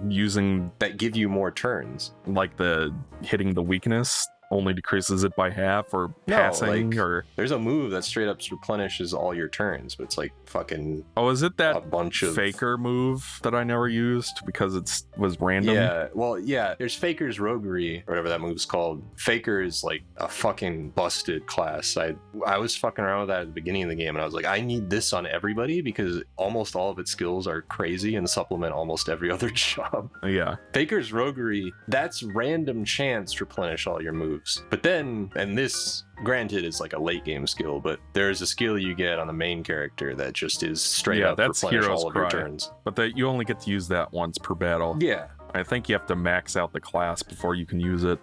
using... that give you more turns. Like the hitting the weakness only decreases it by half, or passing, or... There's a move that straight up replenishes all your turns, but it's like fucking... Oh, is it that a bunch of Faker move that I never used because was random? Yeah, well, yeah, there's Faker's Roguery, or whatever that move's called. Faker is like a fucking busted class. I was fucking around with that at the beginning of the game, and I was like, I need this on everybody because almost all of its skills are crazy and supplement almost every other job. Yeah. Faker's Roguery, that's random chance to replenish all your moves. But then, and this granted is like a late game skill, but there's a skill you get on the main character that just is straight up that's replenish Hero's all of Cry. your turns. But you only get to use that once per battle. Yeah. I think you have to max out the class before you can use it.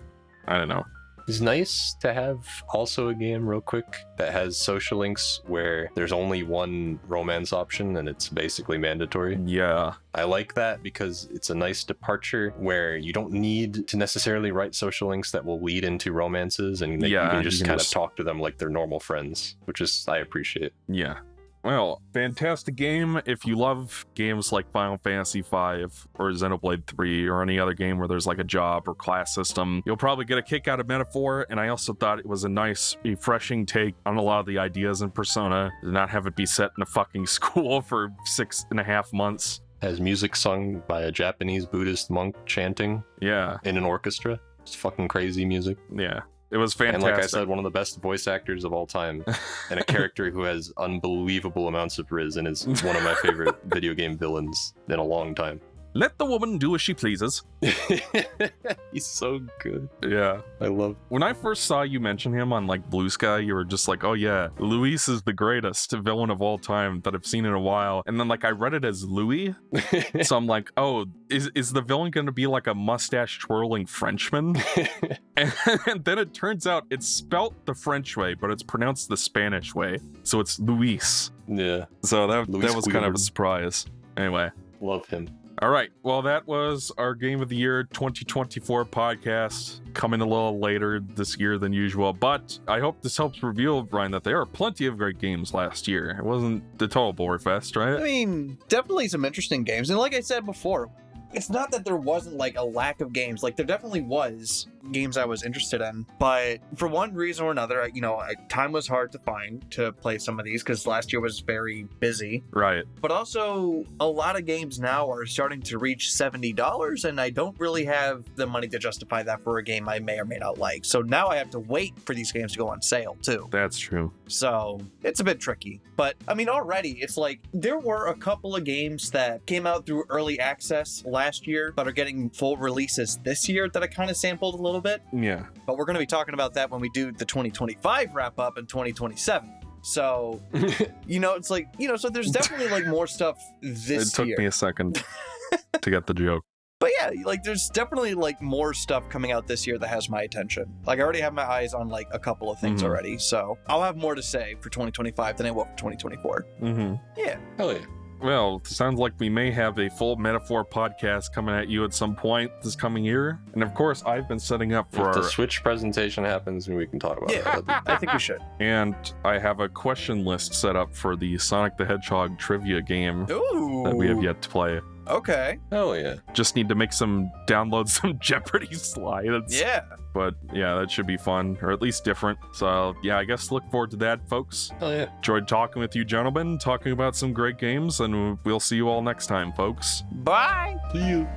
I don't know. It's nice to have also a game real quick that has social links where there's only one romance option and it's basically mandatory. Yeah. I like that because it's a nice departure where you don't need to necessarily write social links that will lead into romances, and you can just kind of talk to them like they're normal friends, which is I appreciate. Yeah. Well, fantastic game. If you love games like Final Fantasy V or Xenoblade 3 or any other game where there's like a job or class system, you'll probably get a kick out of Metaphor. And I also thought it was a nice, refreshing take on a lot of the ideas in Persona. To not have it be set in a fucking school for 6.5 months. Has music sung by a Japanese Buddhist monk chanting. Yeah. In an orchestra. It's fucking crazy music. Yeah. It was fantastic. And like I said, one of the best voice actors of all time, and a character who has unbelievable amounts of riz and is one of my favorite video game villains in a long time. Let the woman do as she pleases. He's so good. Yeah. I love. When I first saw you mention him on like Bluesky, you were just like, oh yeah, Luis is the greatest villain of all time that I've seen in a while. And then like I read it as Louis. So I'm like, oh, is the villain going to be like a mustache twirling Frenchman? And then it turns out it's spelt the French way, but it's pronounced the Spanish way. So it's Luis. Yeah. So that was kind of a Squidward. surprise. Anyway. Love him. All right. Well, that was our Game of the Year 2024 podcast, coming a little later this year than usual. But I hope this helps reveal, Brian, that there are plenty of great games last year. It wasn't the total bore fest, I right? mean, definitely some interesting games. And like I said before, it's not that there wasn't like a lack of games. Like there definitely was games I was interested in, but for one reason or another, time was hard to find to play some of these because last year was very busy. Right. But also, a lot of games now are starting to reach $70, and I don't really have the money to justify that for a game I may or may not like. So now I have to wait for these games to go on sale too. That's true. So it's a bit tricky. But I mean, already it's like there were a couple of games that came out through early access last year but are getting full releases this year that I kind of sampled a little bit. Yeah. But we're going to be talking about that when we do the 2025 wrap up in 2027. So, it's like, so there's definitely like more stuff this year. It took me a second to get the joke. But yeah, like there's definitely like more stuff coming out this year that has my attention. Like I already have my eyes on like a couple of things already. So I'll have more to say for 2025 than I will for 2024. Mm-hmm. Yeah. Hell yeah. Well, it sounds like we may have a full Metaphor podcast coming at you at some point this coming year. And of course, I've been setting up for If the our... Switch presentation happens, we can talk about Yeah, it. I think we should. And I have a question list set up for the Sonic the Hedgehog trivia game Ooh. that we have yet to play. Okay. Hell yeah. Just need to download some Jeopardy slides. Yeah. But yeah, that should be fun, or at least different. So yeah, I guess look forward to that, folks. Hell yeah. Enjoyed talking with you gentlemen, talking about some great games, and we'll see you all next time, folks. Bye. See you.